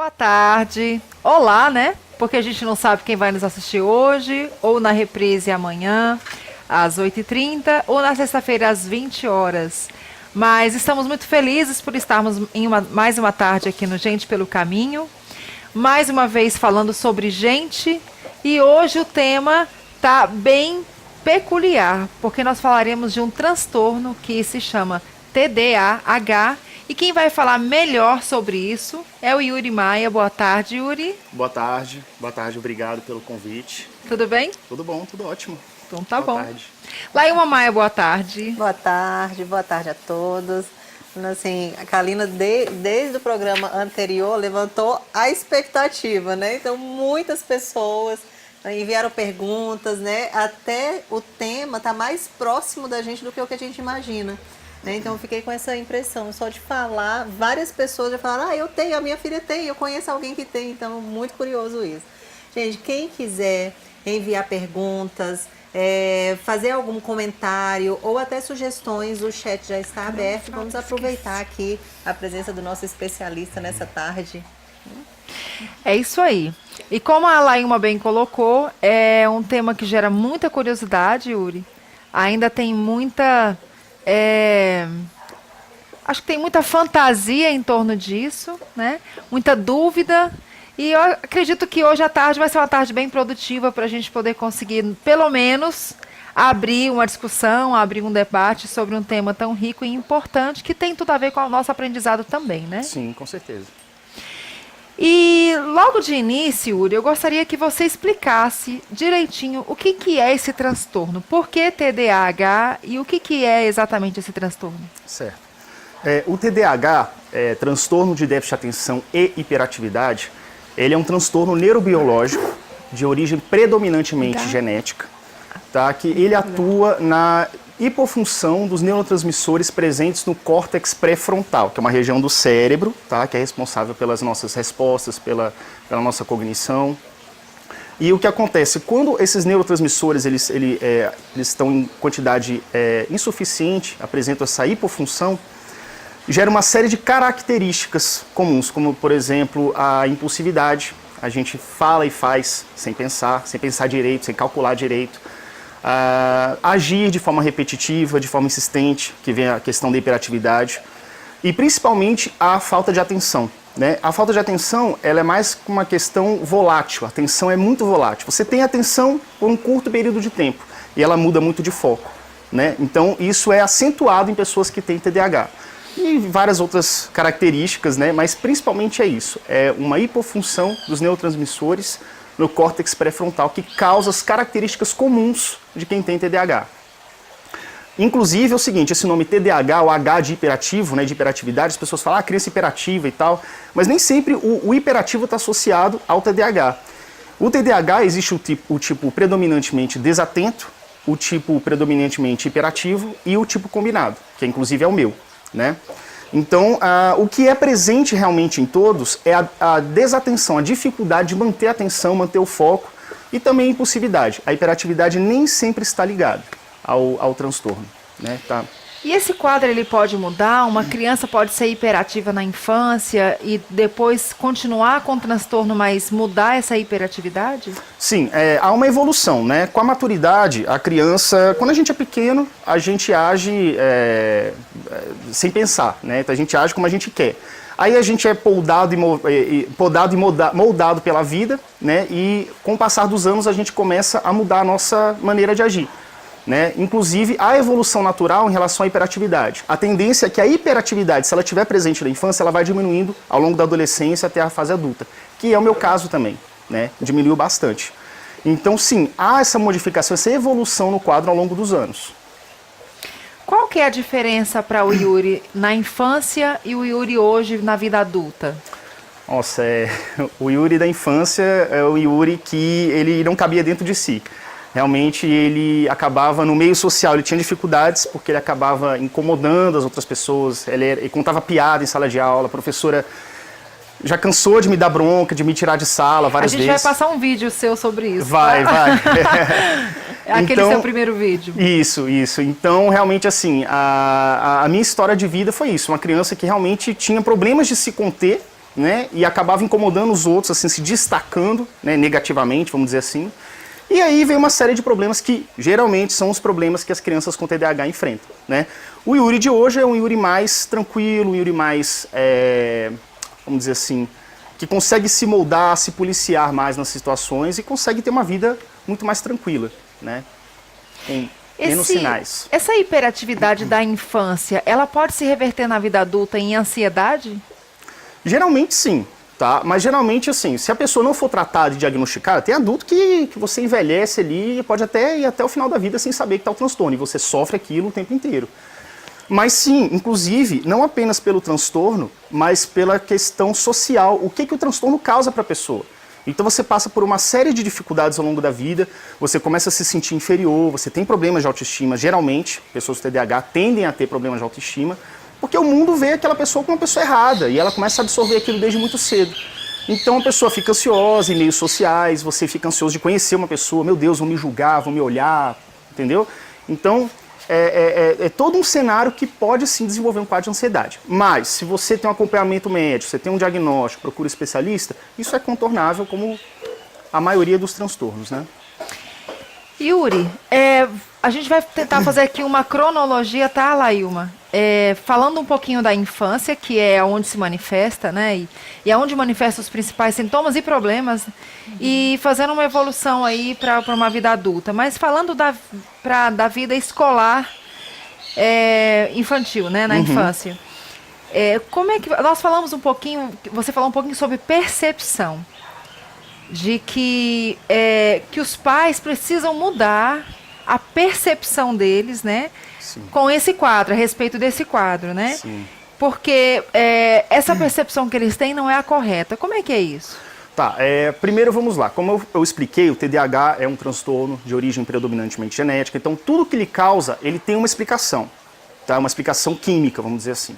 Boa tarde. Olá, né? Porque a gente não sabe quem vai nos assistir hoje, ou na reprise amanhã, às 8h30, ou na sexta-feira, às 20 horas. Mas estamos muito felizes por estarmos em mais uma tarde aqui no Gente pelo Caminho. Mais uma vez falando sobre gente. E hoje o tema está bem peculiar, porque nós falaremos de um transtorno que se chama TDAH. E quem vai falar melhor sobre isso é o Yuri Maia. Boa tarde, Yuri. Boa tarde, obrigado pelo convite. Tudo bem? Tudo bom, tudo ótimo. Então tá boa bom. Tarde. Laíma Maia, boa tarde. Boa tarde a todos. Assim, a Kalina, desde o programa anterior, levantou a expectativa, né? Então, muitas pessoas enviaram perguntas, né? Até o tema está mais próximo da gente do que o que a gente imagina. Né? Então eu fiquei com essa impressão, só de falar, várias pessoas já falaram, eu tenho, a minha filha tem, eu conheço alguém que tem, então muito curioso isso. Gente, quem quiser enviar perguntas, fazer algum comentário ou até sugestões, o chat já está aberto, vamos aproveitar aqui a presença do nosso especialista nessa tarde. É isso aí. E como a Laíma bem colocou, é um tema que gera muita curiosidade, Yuri. Ainda tem muita... acho que tem muita fantasia em torno disso, né? Muita dúvida. E eu acredito que hoje à tarde vai ser uma tarde bem produtiva para a gente poder conseguir, pelo menos, abrir uma discussão, abrir um debate sobre um tema tão rico e importante que tem tudo a ver com o nosso aprendizado também, né? Sim, com certeza. E logo de início, Yuri, eu gostaria que você explicasse direitinho o que é esse transtorno. Por que TDAH e o que é exatamente esse transtorno? Certo. O TDAH, transtorno de déficit de atenção e hiperatividade, ele é um transtorno neurobiológico de origem predominantemente genética, tá? Que ele atua na hipofunção dos neurotransmissores presentes no córtex pré-frontal, que é uma região do cérebro, tá? Que é responsável pelas nossas respostas, pela nossa cognição. E o que acontece? Quando esses neurotransmissores eles estão em quantidade insuficiente, apresentam essa hipofunção, gera uma série de características comuns, como, por exemplo, a impulsividade. A gente fala e faz sem pensar direito, sem calcular direito. Agir de forma repetitiva, de forma insistente, que vem a questão da hiperatividade, e principalmente a falta de atenção, né? A falta de atenção, ela é mais uma questão volátil, a atenção é muito volátil. Você tem atenção por um curto período de tempo e ela muda muito de foco, né? Então isso é acentuado em pessoas que têm TDAH. E várias outras características, né? Mas principalmente é isso, é uma hipofunção dos neurotransmissores no córtex pré-frontal, que causa as características comuns de quem tem TDAH. Inclusive é o seguinte, esse nome TDAH, o H de hiperativo, né, de hiperatividade, as pessoas falam, criança hiperativa e tal, mas nem sempre o hiperativo está associado ao TDAH. O TDAH existe o tipo predominantemente desatento, o tipo predominantemente hiperativo e o tipo combinado, que inclusive é o meu, né? Então, o que é presente realmente em todos é a desatenção, a dificuldade de manter a atenção, manter o foco e também a impulsividade. A hiperatividade nem sempre está ligada ao transtorno, né? Tá. E esse quadro ele pode mudar? Uma criança pode ser hiperativa na infância e depois continuar com o transtorno, mas mudar essa hiperatividade? Sim, há uma evolução, né? Com a maturidade, a criança, quando a gente é pequeno, a gente age sem pensar, né? Então a gente age como a gente quer. Aí a gente é podado e moldado pela vida, né? E com o passar dos anos a gente começa a mudar a nossa maneira de agir. Né? Inclusive, a evolução natural em relação à hiperatividade. A tendência é que a hiperatividade, se ela estiver presente na infância, ela vai diminuindo ao longo da adolescência até a fase adulta, que é o meu caso também, né? Diminuiu bastante. Então, sim, há essa modificação, essa evolução no quadro ao longo dos anos. Qual que é a diferença para o Yuri na infância e o Yuri hoje na vida adulta? Nossa, o Yuri da infância é o Yuri que ele não cabia dentro de si. Realmente ele acabava no meio social, ele tinha dificuldades porque ele acabava incomodando as outras pessoas, ele contava piada em sala de aula, a professora já cansou de me dar bronca, de me tirar de sala várias vezes. A gente vai passar um vídeo seu sobre isso. Vai. Aquele seu primeiro vídeo. Isso. Então, realmente, assim, a minha história de vida foi isso. Uma criança que realmente tinha problemas de se conter, né? E acabava incomodando os outros, assim, se destacando, né, negativamente, vamos dizer assim. E aí vem uma série de problemas que geralmente são os problemas que as crianças com TDAH enfrentam, né? O Yuri de hoje é um Yuri mais tranquilo, um Yuri mais, vamos dizer assim, que consegue se moldar, se policiar mais nas situações e consegue ter uma vida muito mais tranquila, né? Com menos sinais. Essa hiperatividade da infância, ela pode se reverter na vida adulta em ansiedade? Geralmente sim, tá? Mas geralmente assim, se a pessoa não for tratada e diagnosticada, tem adulto que você envelhece ali e pode até ir até o final da vida sem saber que está o transtorno, e você sofre aquilo o tempo inteiro. Mas sim, inclusive, não apenas pelo transtorno, mas pela questão social, o que o transtorno causa para a pessoa. Então você passa por uma série de dificuldades ao longo da vida, você começa a se sentir inferior, você tem problemas de autoestima, geralmente, pessoas com TDAH tendem a ter problemas de autoestima, porque o mundo vê aquela pessoa como uma pessoa errada, e ela começa a absorver aquilo desde muito cedo. Então a pessoa fica ansiosa em meios sociais, você fica ansioso de conhecer uma pessoa, meu Deus, vão me julgar, vão me olhar, entendeu? Então é todo um cenário que pode sim desenvolver um quadro de ansiedade. Mas se você tem um acompanhamento médico, você tem um diagnóstico, procura especialista, isso é contornável como a maioria dos transtornos, né? Yuri, a gente vai tentar fazer aqui uma cronologia, tá, Lailma? Falando um pouquinho da infância, que é onde se manifesta, né? E é onde manifesta os principais sintomas e problemas, e fazendo uma evolução aí para uma vida adulta. Mas falando da vida escolar infantil, né? Na infância. Como é que nós falamos um pouquinho? Você falou um pouquinho sobre percepção, de que os pais precisam mudar a percepção deles, né? Sim. Com esse quadro, a respeito desse quadro, né? Sim. Porque essa percepção que eles têm não é a correta. Como é que é isso? Tá, primeiro vamos lá. Como eu expliquei, o TDAH é um transtorno de origem predominantemente genética, então tudo que ele causa, ele tem uma explicação, tá? Uma explicação química, vamos dizer assim.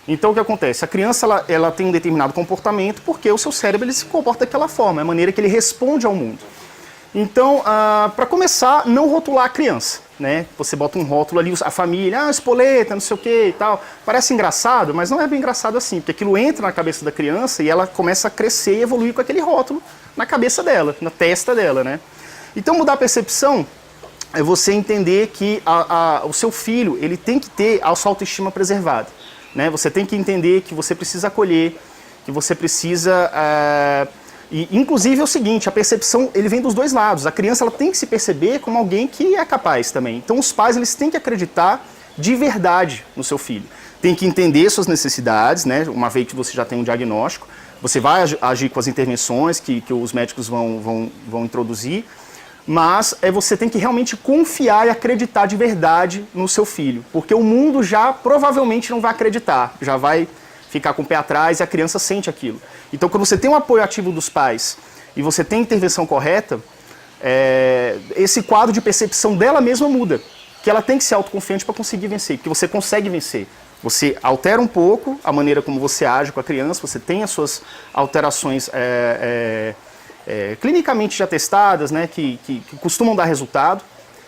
Então o que acontece? A criança ela tem um determinado comportamento porque o seu cérebro ele se comporta daquela forma, é a maneira que ele responde ao mundo. Então, para começar, não rotular a criança, né? Você bota um rótulo ali, a família, espoleta, não sei o que e tal. Parece engraçado, mas não é bem engraçado assim, porque aquilo entra na cabeça da criança e ela começa a crescer e evoluir com aquele rótulo na cabeça dela, na testa dela, né? Então, mudar a percepção é você entender que o seu filho, ele tem que ter a sua autoestima preservada, né? Você tem que entender que você precisa acolher, que você precisa... E, inclusive, é o seguinte, a percepção, ele vem dos dois lados. A criança ela tem que se perceber como alguém que é capaz também. Então, os pais eles têm que acreditar de verdade no seu filho. Tem que entender suas necessidades, né? Uma vez que você já tem um diagnóstico, você vai agir com as intervenções que os médicos vão introduzir, mas você tem que realmente confiar e acreditar de verdade no seu filho, porque o mundo já provavelmente não vai acreditar, já vai ficar com o pé atrás e a criança sente aquilo. Então, quando você tem um apoio ativo dos pais e você tem a intervenção correta, esse quadro de percepção dela mesma muda. Que ela tem que ser autoconfiante para conseguir vencer, porque você consegue vencer. Você altera um pouco a maneira como você age com a criança, você tem as suas alterações clinicamente já testadas, né, que costumam dar resultado.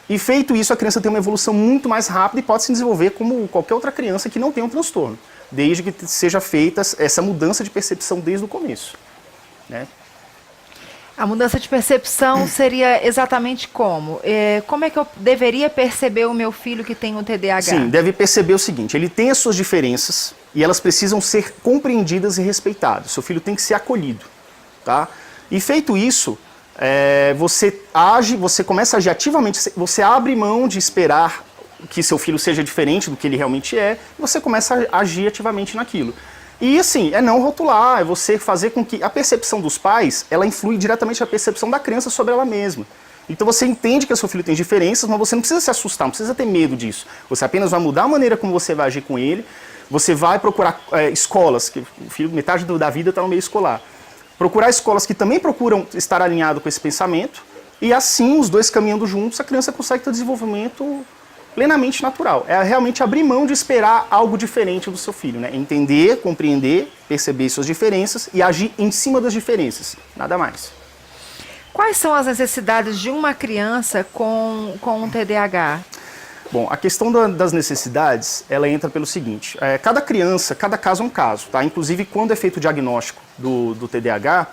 E feito isso, a criança tem uma evolução muito mais rápida e pode se desenvolver como qualquer outra criança que não tem um transtorno, desde que seja feita essa mudança de percepção desde o começo, né? A mudança de percepção seria exatamente como? Como é que eu deveria perceber o meu filho que tem um TDAH? Sim, deve perceber o seguinte, ele tem as suas diferenças e elas precisam ser compreendidas e respeitadas. Seu filho tem que ser acolhido, tá? E feito isso, você começa a agir ativamente, você abre mão de esperar que seu filho seja diferente do que ele realmente é, e você começa a agir ativamente naquilo. E assim, é não rotular, é você fazer com que a percepção dos pais, ela influi diretamente na percepção da criança sobre ela mesma. Então você entende que o seu filho tem diferenças, mas você não precisa se assustar, não precisa ter medo disso. Você apenas vai mudar a maneira como você vai agir com ele, você vai procurar escolas, que o filho, metade da vida está no meio escolar. Procurar escolas que também procuram estar alinhado com esse pensamento, e assim, os dois caminhando juntos, a criança consegue ter desenvolvimento plenamente natural. É realmente abrir mão de esperar algo diferente do seu filho, né? Entender, compreender, perceber suas diferenças e agir em cima das diferenças, nada mais. Quais são as necessidades de uma criança com um TDAH? Bom, a questão das necessidades, ela entra pelo seguinte, cada criança, cada caso é um caso, tá? Inclusive, quando é feito o diagnóstico do TDAH,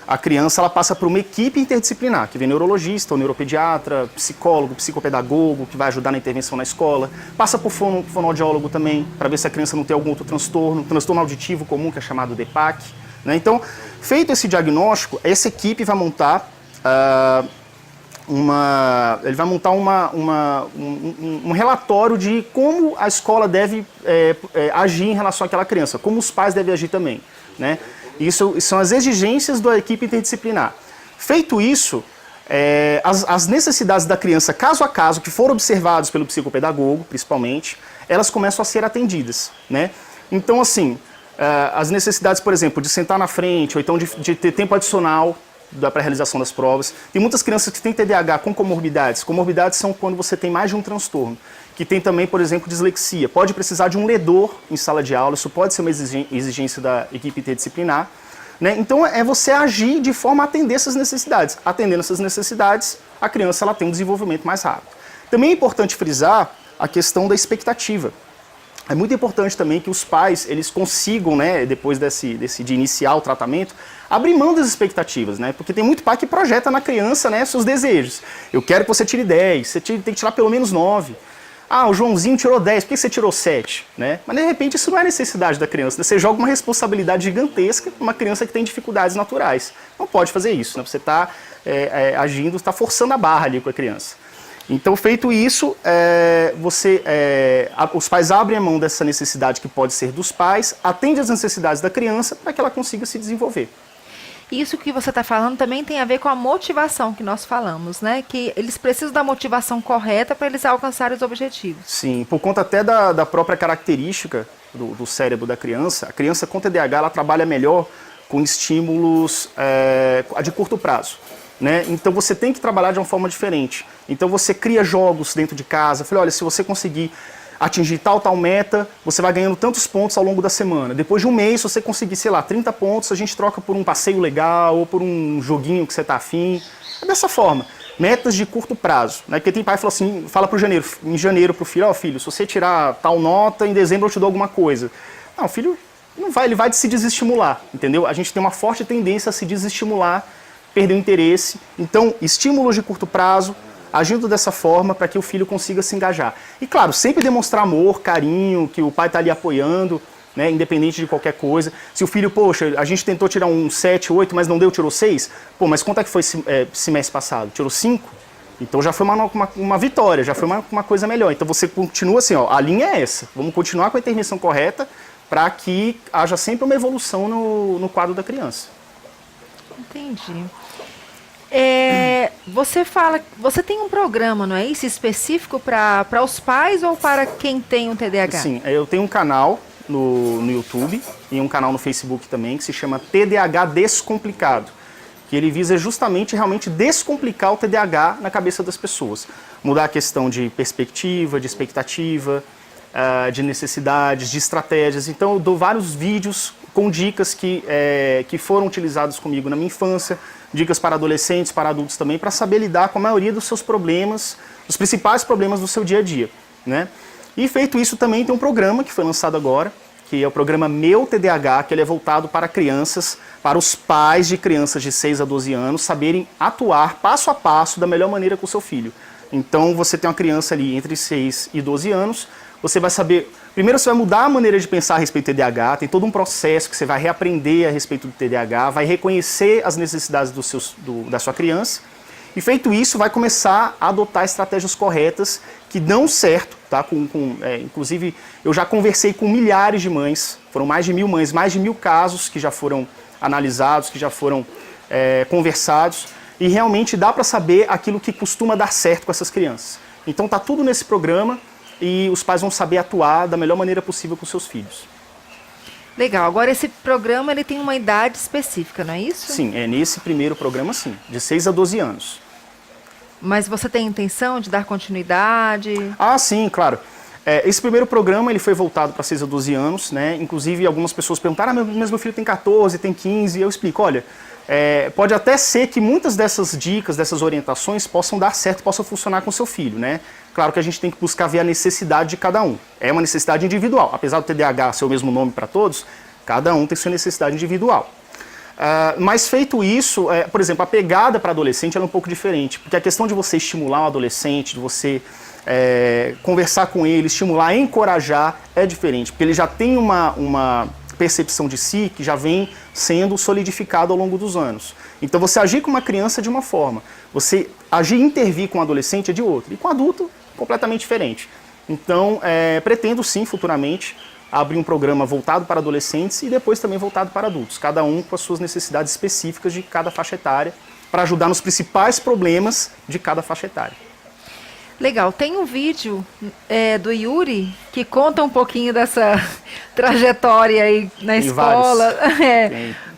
a criança ela passa por uma equipe interdisciplinar, que vem neurologista, ou neuropediatra, psicólogo, psicopedagogo, que vai ajudar na intervenção na escola, passa por fonoaudiólogo também, para ver se a criança não tem algum outro transtorno auditivo comum, que é chamado DEPAC, né? Então, feito esse diagnóstico, essa equipe vai montar um relatório de como a escola deve agir em relação àquela criança, como os pais devem agir também, né? Isso são as exigências da equipe interdisciplinar. Feito isso, as necessidades da criança, caso a caso, que foram observados pelo psicopedagogo, principalmente, elas começam a ser atendidas, né? Então, assim, as necessidades, por exemplo, de sentar na frente, ou então de ter tempo adicional para a realização das provas. Tem muitas crianças que têm TDAH com comorbidades. Comorbidades são quando você tem mais de um transtorno. Que tem também, por exemplo, dislexia. Pode precisar de um ledor em sala de aula, isso pode ser uma exigência da equipe interdisciplinar, né? Então é você agir de forma a atender essas necessidades. Atendendo essas necessidades, a criança ela tem um desenvolvimento mais rápido. Também é importante frisar a questão da expectativa. É muito importante também que os pais eles consigam, né, depois de iniciar o tratamento, abrir mão das expectativas, né? Porque tem muito pai que projeta na criança, né, seus desejos. Eu quero que você tire 10, você tem que tirar pelo menos 9. Ah, o Joãozinho tirou 10, por que você tirou 7? Né? Mas de repente isso não é necessidade da criança, né? Você joga uma responsabilidade gigantesca para uma criança que tem dificuldades naturais. Não pode fazer isso, né? Você está agindo, está forçando a barra ali com a criança. Então, feito isso, os pais abrem a mão dessa necessidade que pode ser dos pais, atende às necessidades da criança para que ela consiga se desenvolver. Isso que você está falando também tem a ver com a motivação que nós falamos, né? Que eles precisam da motivação correta para eles alcançarem os objetivos. Sim, por conta até da própria característica do cérebro da criança, a criança com TDAH ela trabalha melhor com estímulos de curto prazo. Né? Então você tem que trabalhar de uma forma diferente. Então você cria jogos dentro de casa. Falei, olha, se você conseguir atingir tal meta, você vai ganhando tantos pontos ao longo da semana. Depois de um mês, se você conseguir, sei lá, 30 pontos, a gente troca por um passeio legal ou por um joguinho que você está afim. É dessa forma. Metas de curto prazo. Né? Porque tem pai que fala assim, fala em janeiro pro filho, filho, se você tirar tal nota, em dezembro eu te dou alguma coisa. Não, o filho não vai, ele vai se desestimular, entendeu? A gente tem uma forte tendência a se desestimular, perder o interesse. Então, estímulos de curto prazo, agindo dessa forma para que o filho consiga se engajar. E claro, sempre demonstrar amor, carinho, que o pai está ali apoiando, né, independente de qualquer coisa. Se o filho, poxa, a gente tentou tirar um 7, 8, mas não deu, tirou 6. Pô, mas quanto é que foi semestre passado? Tirou 5? Então já foi uma vitória, já foi uma coisa melhor. Então você continua assim, ó, a linha é essa. Vamos continuar com a intervenção correta para que haja sempre uma evolução no quadro da criança. Entendi. Você tem um programa, não é isso, específico para os pais ou para quem tem um TDAH? Sim, eu tenho um canal no YouTube e um canal no Facebook também que se chama TDAH Descomplicado, que ele visa justamente realmente descomplicar o TDAH na cabeça das pessoas. Mudar a questão de perspectiva, de expectativa, de necessidades, de estratégias. Então eu dou vários vídeos com dicas que foram utilizadas comigo na minha infância, dicas para adolescentes, para adultos também, para saber lidar com a maioria dos seus problemas, os principais problemas do seu dia a dia, né? E feito isso também tem um programa que foi lançado agora, que é o programa Meu TDAH, que ele é voltado para crianças, para os pais de crianças de 6 a 12 anos saberem atuar passo a passo da melhor maneira com o seu filho. Então você tem uma criança ali entre 6 e 12 anos, você vai saber... Primeiro você vai mudar a maneira de pensar a respeito do TDAH, tem todo um processo que você vai reaprender a respeito do TDAH, vai reconhecer as necessidades da sua criança, e feito isso vai começar a adotar estratégias corretas que dão certo, tá? Inclusive eu já conversei com milhares de mães, foram mais de 1000 mães, mais de 1000 casos que já foram analisados, que já foram conversados, e realmente dá para saber aquilo que costuma dar certo com essas crianças. Então tá tudo nesse programa, e os pais vão saber atuar da melhor maneira possível com seus filhos. Legal. Agora esse programa ele tem uma idade específica, não é isso? Sim, nesse primeiro programa sim, de 6 a 12 anos. Mas você tem intenção de dar continuidade? Ah, sim, claro. Esse primeiro programa ele foi voltado para 6 a 12 anos, né? Inclusive algumas pessoas perguntaram, meu filho tem 14, tem 15, e eu explico, olha, pode até ser que muitas dessas dicas, dessas orientações possam dar certo, possam funcionar com seu filho, né? Claro que a gente tem que buscar ver a necessidade de cada um. É uma necessidade individual. Apesar do TDAH ser o mesmo nome para todos, cada um tem sua necessidade individual. Mas feito isso, por exemplo, a pegada para adolescente ela é um pouco diferente. Porque a questão de você estimular o adolescente, de você conversar com ele, estimular, encorajar, é diferente. Porque ele já tem uma percepção de si que já vem sendo solidificada ao longo dos anos. Então você agir com uma criança é de uma forma, você agir e intervir com um adolescente é de outra, e com um adulto completamente diferente. Então pretendo sim futuramente abrir um programa voltado para adolescentes e depois também voltado para adultos, cada um com as suas necessidades específicas de cada faixa etária, para ajudar nos principais problemas de cada faixa etária. Legal, tem um vídeo do Yuri que conta um pouquinho dessa trajetória aí na escola.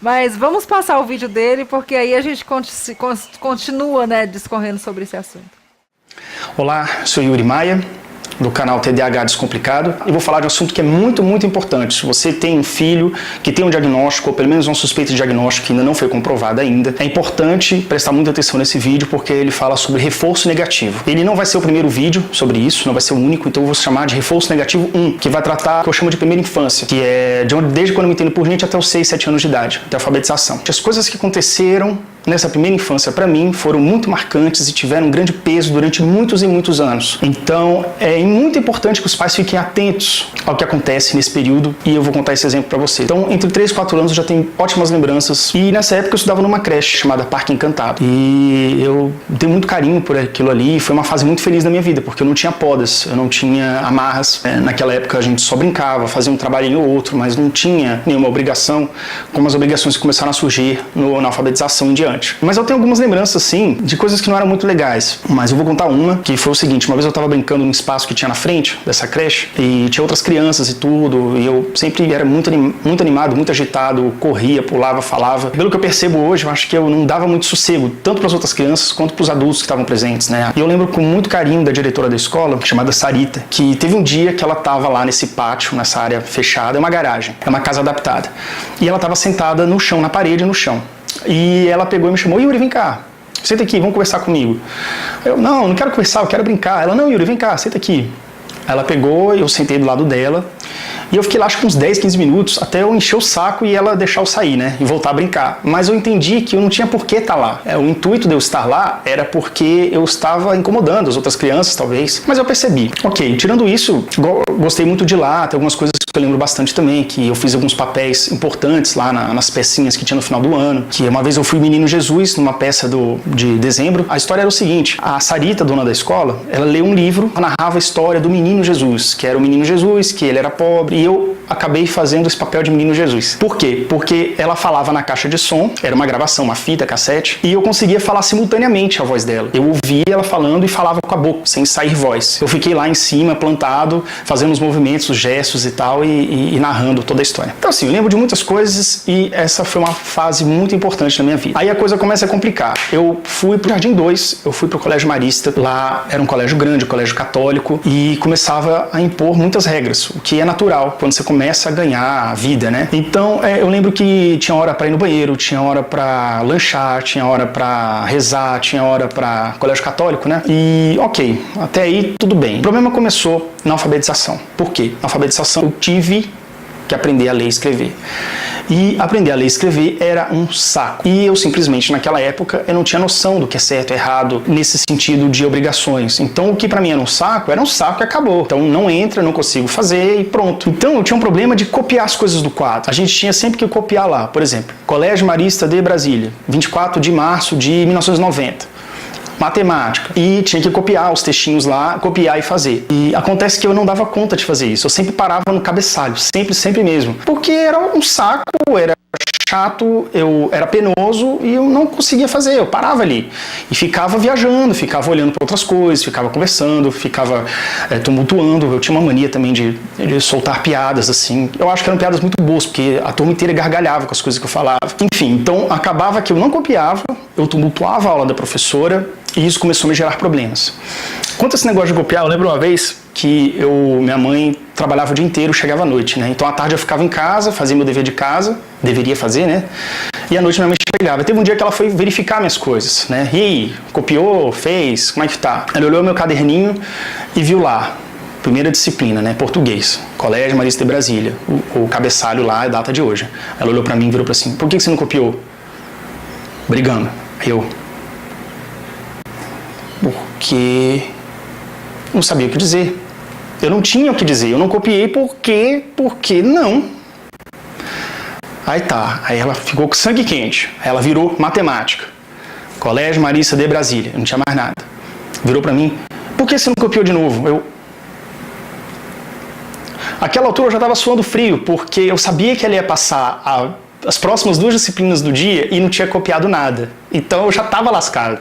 Mas vamos passar o vídeo dele, porque aí a gente continua, né, discorrendo sobre esse assunto. Olá, sou Yuri Maia, do canal TDAH Descomplicado, e vou falar de um assunto que é muito, muito importante. Se você tem um filho que tem um diagnóstico, ou pelo menos uma suspeita de diagnóstico que ainda não foi comprovada ainda, é importante prestar muita atenção nesse vídeo, porque ele fala sobre reforço negativo. Ele não vai ser o primeiro vídeo sobre isso, não vai ser o único, então eu vou chamar de reforço negativo 1, que vai tratar o que eu chamo de primeira infância, que é desde quando eu me entendo por gente até os 6, 7 anos de idade, até a alfabetização. As coisas que aconteceram nessa primeira infância, para mim, foram muito marcantes e tiveram um grande peso durante muitos e muitos anos. Então, é muito importante que os pais fiquem atentos ao que acontece nesse período, e eu vou contar esse exemplo para você. Então, entre 3 e 4 anos eu já tenho ótimas lembranças, e nessa época eu estudava numa creche chamada Parque Encantado, e eu dei muito carinho por aquilo ali, e foi uma fase muito feliz na minha vida, porque eu não tinha podas, eu não tinha amarras. Naquela época a gente só brincava, fazia um trabalhinho ou outro, mas não tinha nenhuma obrigação, como as obrigações que começaram a surgir na alfabetização em diante. Mas eu tenho algumas lembranças, sim, de coisas que não eram muito legais. Mas eu vou contar uma, que foi o seguinte: uma vez eu estava brincando num espaço que tinha na frente dessa creche, e tinha outras crianças e tudo, e eu sempre era muito animado, muito agitado, corria, pulava, falava. Pelo que eu percebo hoje, eu acho que eu não dava muito sossego, tanto para as outras crianças quanto para os adultos que estavam presentes, né? E eu lembro com muito carinho da diretora da escola, chamada Sarita, que teve um dia que ela estava lá nesse pátio, nessa área fechada, é uma garagem, é uma casa adaptada, e ela estava sentada no chão, na parede, no chão. E ela pegou e me chamou: Yuri, vem cá, senta aqui, vamos conversar comigo. Eu, não quero conversar, eu quero brincar. Ela: não, Yuri, vem cá, senta aqui. Ela pegou, eu sentei do lado dela, e eu fiquei lá acho que uns 10, 15 minutos, até eu encher o saco e ela deixar eu sair, né, e voltar a brincar. Mas eu entendi que eu não tinha por que estar lá. O intuito de eu estar lá era porque eu estava incomodando as outras crianças, talvez. Mas eu percebi. Ok, tirando isso, gostei muito de lá, tem algumas coisas que eu lembro bastante também, que eu fiz alguns papéis importantes lá nas pecinhas que tinha no final do ano, que uma vez eu fui Menino Jesus, numa peça de dezembro. A história era o seguinte: a Sarita, dona da escola, ela leu um livro, narrava a história do Menino Jesus, que era o Menino Jesus, que ele era pobre, e eu acabei fazendo esse papel de Menino Jesus. Por quê? Porque ela falava na caixa de som, era uma gravação, uma fita, cassete, e eu conseguia falar simultaneamente a voz dela. Eu ouvia ela falando e falava com a boca, sem sair voz. Eu fiquei lá em cima, plantado, fazendo os movimentos, os gestos e tal, e narrando toda a história. Então assim, eu lembro de muitas coisas, e essa foi uma fase muito importante na minha vida. Aí a coisa começa a complicar. Eu fui pro Jardim 2, eu fui pro Colégio Marista, lá era um colégio grande, um colégio católico, e começava a impor muitas regras, o que é natural quando você começa a ganhar a vida, né? Então, eu lembro que tinha hora para ir no banheiro, tinha hora para lanchar, tinha hora para rezar, tinha hora para colégio católico, né? E, ok, até aí tudo bem. O problema começou na alfabetização. Por quê? Na alfabetização eu tive que aprender a ler e escrever. E aprender a ler e escrever era um saco. E eu simplesmente, naquela época, eu não tinha noção do que é certo e errado nesse sentido de obrigações. Então, o que pra mim era um saco e acabou. Então, não entra, não consigo fazer e pronto. Então, eu tinha um problema de copiar as coisas do quadro. A gente tinha sempre que copiar lá. Por exemplo, Colégio Marista de Brasília, 24 de março de 1990. Matemática, e tinha que copiar os textinhos lá, copiar e fazer. E acontece que eu não dava conta de fazer isso, eu sempre parava no cabeçalho, sempre mesmo, porque era um saco, era chato, eu era penoso e eu não conseguia fazer, eu parava ali e ficava viajando, ficava olhando para outras coisas, ficava conversando, ficava tumultuando. Eu tinha uma mania também de soltar piadas assim, eu acho que eram piadas muito boas, porque a turma inteira gargalhava com as coisas que eu falava. Enfim, então acabava que eu não copiava, eu tumultuava a aula da professora, E isso começou a me gerar problemas. Quanto a esse negócio de copiar, eu lembro uma vez que minha mãe trabalhava o dia inteiro, chegava à noite, né? Então à tarde eu ficava em casa, fazia meu dever de casa, deveria fazer, né? E à noite minha mãe chegava. Teve um dia que ela foi verificar minhas coisas, né? E aí, copiou, fez, como é que tá? Ela olhou meu caderninho e viu lá, primeira disciplina, né? Português, Colégio Marista de Brasília, o cabeçalho lá, a data de hoje. Ela olhou pra mim e virou pra assim, por que você não copiou? Brigando. Aí eu... Porque... não sabia o que dizer. Eu não tinha o que dizer. Eu não copiei porque não. Aí tá. Aí ela ficou com sangue quente. Aí ela virou matemática. Colégio Marista de Brasília. Eu não tinha mais nada. Virou pra mim. Por que você não copiou de novo? Aquela altura eu já estava suando frio, porque eu sabia que ela ia passar as próximas 2 disciplinas do dia e não tinha copiado nada. Então eu já estava lascado.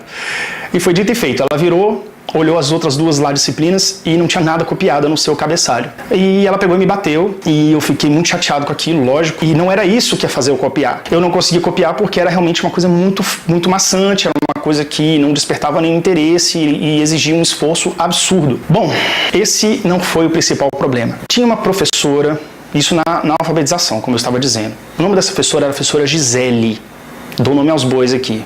E foi dito e feito. Ela virou, olhou as outras 2 lá disciplinas e não tinha nada copiado no seu cabeçalho. E ela pegou e me bateu e eu fiquei muito chateado com aquilo, lógico. E não era isso que ia fazer eu copiar. Eu não consegui copiar porque era realmente uma coisa muito, muito maçante, era uma coisa que não despertava nenhum interesse e exigia um esforço absurdo. Bom, esse não foi o principal problema. Tinha uma professora, isso na alfabetização, como eu estava dizendo. O nome dessa professora era a professora Gisele. Dou nome aos bois aqui.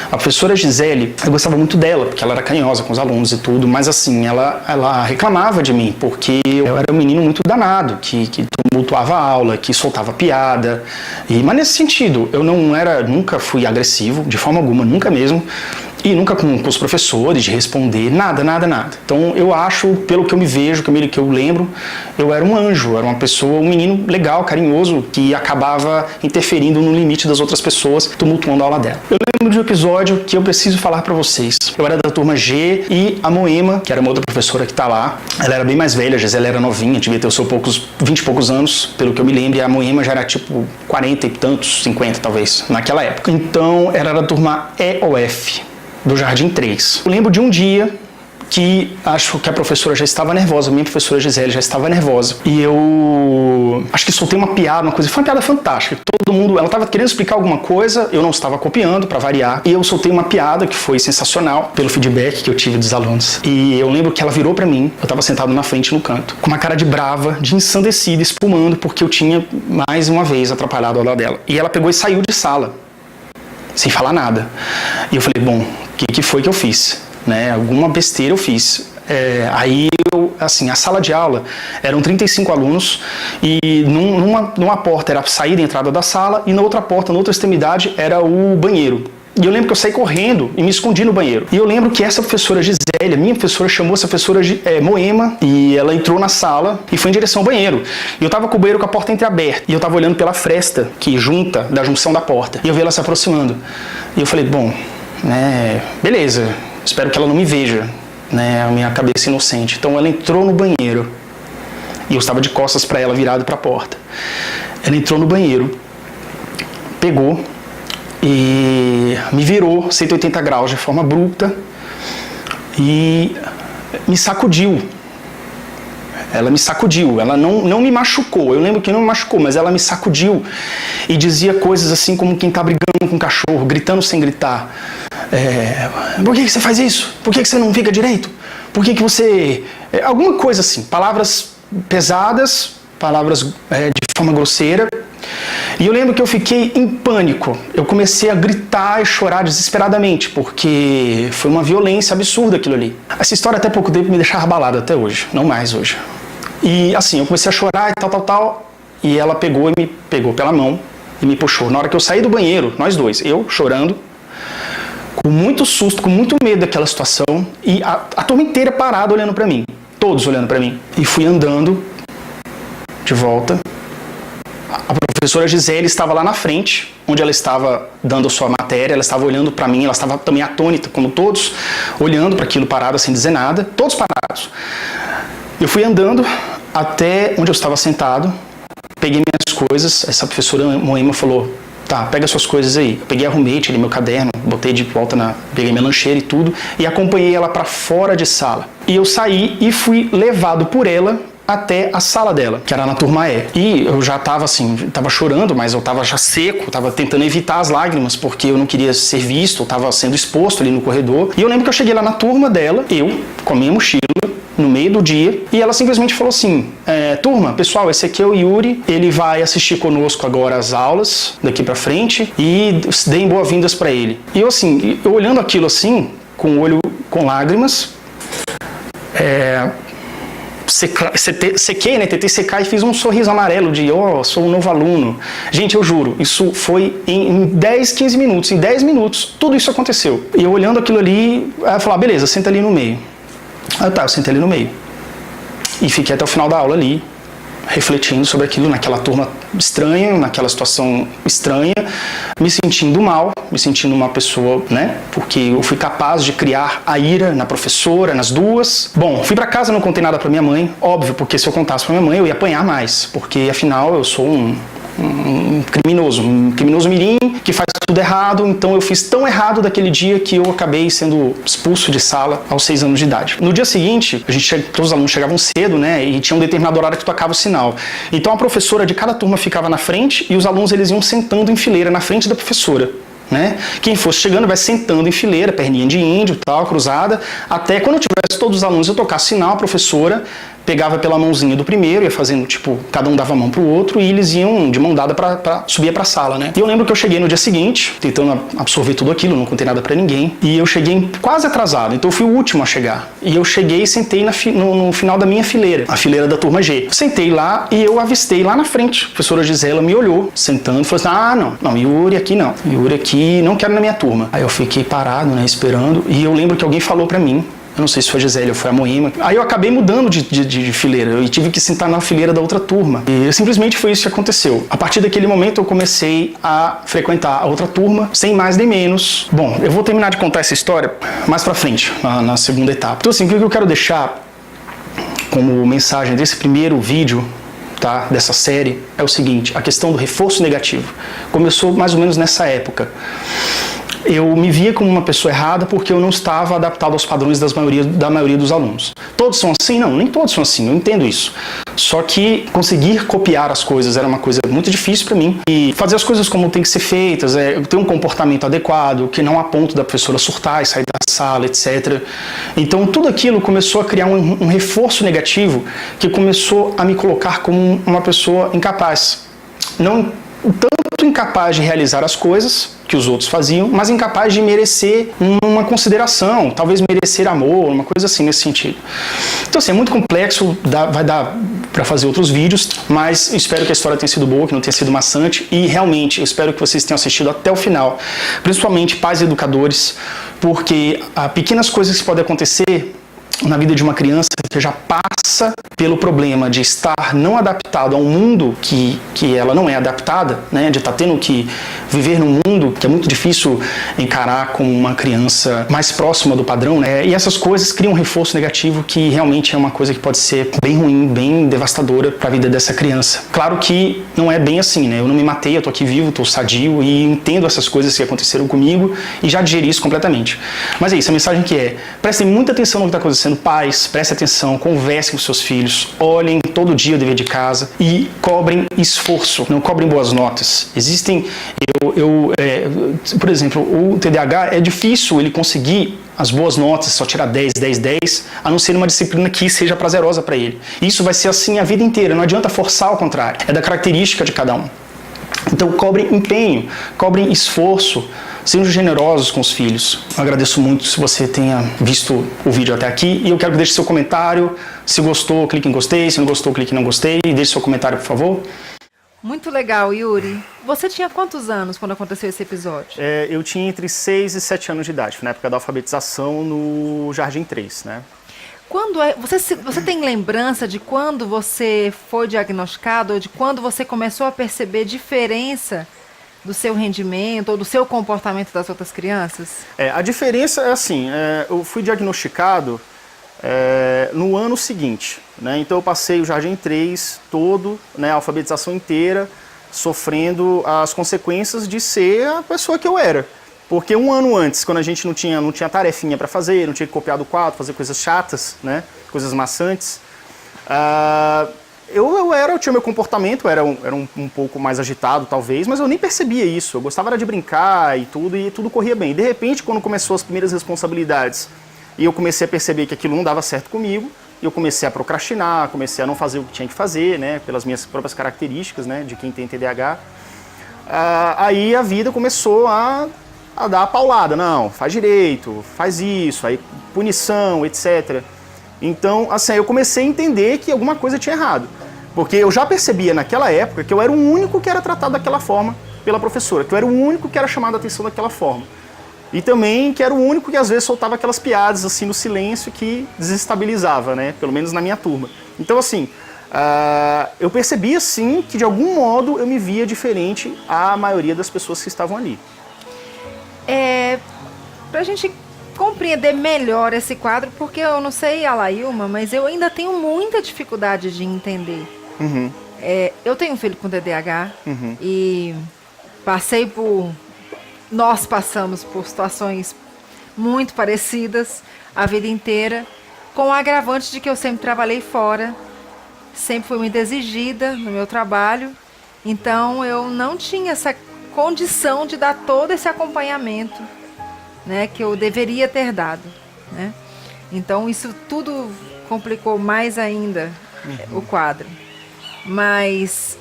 A professora Gisele, eu gostava muito dela, porque ela era carinhosa com os alunos e tudo, mas assim, ela reclamava de mim, porque eu era um menino muito danado, que tumultuava a aula, que soltava piada. Mas nesse sentido, eu nunca fui agressivo, de forma alguma, nunca mesmo. E nunca com os professores, de responder, nada. Então eu acho, pelo que eu me vejo, que eu lembro, eu era um anjo, era uma pessoa, um menino legal, carinhoso, que acabava interferindo no limite das outras pessoas, tumultuando a aula dela. Eu lembro de um episódio que eu preciso falar pra vocês. Eu era da turma G e a Moema, que era uma outra professora que tá lá, ela era bem mais velha, a Gisele era novinha, devia ter os seus 20 e poucos anos, pelo que eu me lembro, e a Moema já era tipo 40 e tantos, 50 talvez, naquela época. Então era da turma E ou F, do Jardim 3. Eu lembro de um dia que acho que a professora já estava nervosa, a minha professora Gisele já estava nervosa. E eu acho que soltei uma piada, uma coisa, foi uma piada fantástica. Todo mundo, ela estava querendo explicar alguma coisa, eu não estava copiando, para variar. E eu soltei uma piada que foi sensacional, pelo feedback que eu tive dos alunos. E eu lembro que ela virou para mim, eu estava sentado na frente no canto, com uma cara de brava, de ensandecida, espumando, porque eu tinha mais uma vez atrapalhado a aula dela. E ela pegou e saiu de sala, sem falar nada. E eu falei, bom, o que foi que eu fiz? Né? Alguma besteira eu fiz. Aí a sala de aula eram 35 alunos e numa porta era a saída e a entrada da sala e na outra porta, na outra extremidade, era o banheiro. E eu lembro que eu saí correndo e me escondi no banheiro. E eu lembro que essa professora Gisele, a minha professora, chamou essa professora Moema e ela entrou na sala e foi em direção ao banheiro. E eu tava com o banheiro com a porta entreaberta e eu tava olhando pela fresta que junta da junção da porta. E eu vi ela se aproximando. E eu falei, bom, né, beleza, espero que ela não me veja, né, a minha cabeça inocente. Então ela entrou no banheiro e eu estava de costas para ela, virado para a porta. Ela entrou no banheiro, pegou e me virou 180 graus de forma abrupta e me sacudiu. Ela me sacudiu, ela não me machucou, eu lembro que não me machucou, mas ela me sacudiu e dizia coisas assim como quem está brigando com um cachorro, gritando sem gritar. Por que você faz isso? Por que você não fica direito? Por que você... alguma coisa assim, palavras pesadas, palavras de forma grosseira. E eu lembro que eu fiquei em pânico. Eu comecei a gritar e chorar desesperadamente, porque foi uma violência absurda aquilo ali. Essa história até pouco tempo me deixava abalado até hoje, não mais hoje. E assim, eu comecei a chorar e tal, e ela pegou e me pegou pela mão e me puxou. Na hora que eu saí do banheiro, nós dois, eu chorando, com muito susto, com muito medo daquela situação, e a turma inteira parada olhando pra mim, todos olhando pra mim. E fui andando de volta. A professora Gisele estava lá na frente, onde ela estava dando a sua matéria, ela estava olhando para mim, ela estava também atônita, como todos, olhando para aquilo parado, sem dizer nada, todos parados. Eu fui andando até onde eu estava sentado, peguei minhas coisas, essa professora Moema falou, tá, pega suas coisas aí. Eu peguei, arrumei, tirei meu caderno, botei de volta, peguei minha lancheira e tudo, e acompanhei ela para fora de sala. E eu saí e fui levado por ela até a sala dela, que era na turma E. E eu já tava assim, tava chorando, mas eu tava já seco, tava tentando evitar as lágrimas, porque eu não queria ser visto, eu tava sendo exposto ali no corredor. E eu lembro que eu cheguei lá na turma dela, eu, com a minha mochila, no meio do dia, e ela simplesmente falou assim, turma, pessoal, esse aqui é o Yuri, ele vai assistir conosco agora as aulas, daqui pra frente, e deem boas-vindas pra ele. E eu assim, eu olhando aquilo assim, com o olho com lágrimas, sequei, né? Tentei secar e fiz um sorriso amarelo de, sou um novo aluno. Gente, eu juro, isso foi em 10, 15 minutos, em 10 minutos, tudo isso aconteceu. E eu olhando aquilo ali, eu falei, beleza, senta ali no meio. Aí eu sentei ali no meio. E fiquei até o final da aula ali, refletindo sobre aquilo, naquela turma estranha, naquela situação estranha, me sentindo mal, me sentindo uma pessoa, né? Porque eu fui capaz de criar a ira na professora, nas duas. Bom, fui pra casa, não contei nada pra minha mãe, óbvio, porque se eu contasse pra minha mãe eu ia apanhar mais, porque afinal eu sou um criminoso mirim, que faz tudo errado, então eu fiz tão errado daquele dia que eu acabei sendo expulso de sala aos 6 anos de idade. No dia seguinte, todos os alunos chegavam cedo, né, e tinha um determinado horário que tocava o sinal. Então a professora de cada turma ficava na frente e os alunos eles iam sentando em fileira na frente da professora. Né? Quem fosse chegando vai sentando em fileira, perninha de índio, tal, cruzada, até quando eu tivesse todos os alunos eu tocasse sinal, a professora pegava pela mãozinha do primeiro, ia fazendo, tipo, cada um dava a mão pro outro e eles iam de mão dada pra subir pra sala, né? E eu lembro que eu cheguei no dia seguinte, tentando absorver tudo aquilo, não contei nada pra ninguém, e eu cheguei quase atrasado, então eu fui o último a chegar. E eu cheguei e sentei no final da minha fileira, a fileira da turma G. Sentei lá e eu avistei lá na frente. A professora Gisela me olhou, sentando, e falou assim, não, Yuri aqui não. Yuri aqui não quero na minha turma. Aí eu fiquei parado, né, esperando, e eu lembro que alguém falou pra mim, eu não sei se foi a Gisele ou foi a Moema. Aí eu acabei mudando de fileira e tive que sentar na fileira da outra turma. E simplesmente foi isso que aconteceu. A partir daquele momento eu comecei a frequentar a outra turma, sem mais nem menos. Bom, eu vou terminar de contar essa história mais pra frente, na segunda etapa. Então assim, o que eu quero deixar como mensagem desse primeiro vídeo, tá, dessa série, é o seguinte, a questão do reforço negativo. Começou mais ou menos nessa época. Eu me via como uma pessoa errada porque eu não estava adaptado aos padrões da maioria dos alunos. Todos são assim? Não, nem todos são assim, eu entendo isso. Só que conseguir copiar as coisas era uma coisa muito difícil para mim. E fazer as coisas como tem que ser feitas, ter um comportamento adequado, que não a ponto da professora surtar e sair da sala, etc. Então tudo aquilo começou a criar um reforço negativo que começou a me colocar como uma pessoa incapaz. Não tanto incapaz de realizar as coisas que os outros faziam, mas incapaz de merecer uma consideração, talvez merecer amor, uma coisa assim nesse sentido. Então assim, é muito complexo, vai dar para fazer outros vídeos, mas espero que a história tenha sido boa, que não tenha sido maçante, e realmente eu espero que vocês tenham assistido até o final, principalmente pais e educadores, porque pequenas coisas que podem acontecer na vida de uma criança que já passa pelo problema de estar não adaptado a um mundo que ela não é adaptada, né, de estar tendo que viver num mundo que é muito difícil encarar como uma criança mais próxima do padrão, né, e essas coisas criam um reforço negativo que realmente é uma coisa que pode ser bem ruim, bem devastadora para a vida dessa criança. Claro que não é bem assim, né, eu não me matei, eu tô aqui vivo, tô sadio e entendo essas coisas que aconteceram comigo e já digeri isso completamente. Mas é isso, a mensagem que prestem muita atenção no que está acontecendo, pais, prestem atenção, conversem com seus filhos, olhem todo dia o dever de casa e cobrem esforço, não cobrem boas notas. Existem, por exemplo, o TDAH é difícil ele conseguir as boas notas, só tirar 10, 10, 10, a não ser uma disciplina que seja prazerosa para ele. Isso vai ser assim a vida inteira, não adianta forçar ao contrário, é da característica de cada um. Então cobrem empenho, cobrem esforço, sejam generosos com os filhos. Eu agradeço muito se você tenha visto o vídeo até aqui e eu quero que deixe seu comentário. Se gostou, clique em gostei, se não gostou, clique em não gostei e deixe seu comentário, por favor. Muito legal, Yuri. Você tinha quantos anos quando aconteceu esse episódio? Eu tinha entre 6 e 7 anos de idade, na época da alfabetização no Jardim 3, né? Você tem lembrança de quando você foi diagnosticado ou de quando você começou a perceber diferença do seu rendimento ou do seu comportamento das outras crianças? A diferença é assim, eu fui diagnosticado no ano seguinte, né? Então eu passei o Jardim 3 todo, né, a alfabetização inteira, sofrendo as consequências de ser a pessoa que eu era. Porque um ano antes, quando a gente não tinha tarefinha para fazer, não tinha que copiar do quadro, fazer coisas chatas, né, coisas maçantes, Eu tinha meu comportamento, era um pouco mais agitado, talvez, mas eu nem percebia isso. Eu gostava de brincar e tudo corria bem. De repente, quando começou as primeiras responsabilidades, e eu comecei a perceber que aquilo não dava certo comigo, eu comecei a procrastinar, comecei a não fazer o que tinha que fazer, né, pelas minhas próprias características, né, de quem tem TDAH. Aí a vida começou a dar a paulada. Não, faz direito, faz isso, aí punição, etc. Então, assim, eu comecei a entender que alguma coisa tinha errado. Porque eu já percebia naquela época que eu era o único que era tratado daquela forma pela professora, que eu era o único que era chamado a atenção daquela forma. E também que era o único que às vezes soltava aquelas piadas assim no silêncio que desestabilizava, né? Pelo menos na minha turma. Então, assim, eu percebia sim que de algum modo eu me via diferente à maioria das pessoas que estavam ali. Pra gente compreender melhor esse quadro, porque eu não sei a Lailma, mas eu ainda tenho muita dificuldade de entender. Uhum. Eu tenho um filho com TDAH e nós passamos por situações muito parecidas a vida inteira, com o agravante de que eu sempre trabalhei fora, sempre fui muito exigida no meu trabalho, então eu não tinha essa condição de dar todo esse acompanhamento, né, que eu deveria ter dado, né? Então isso tudo complicou mais ainda o quadro. Mas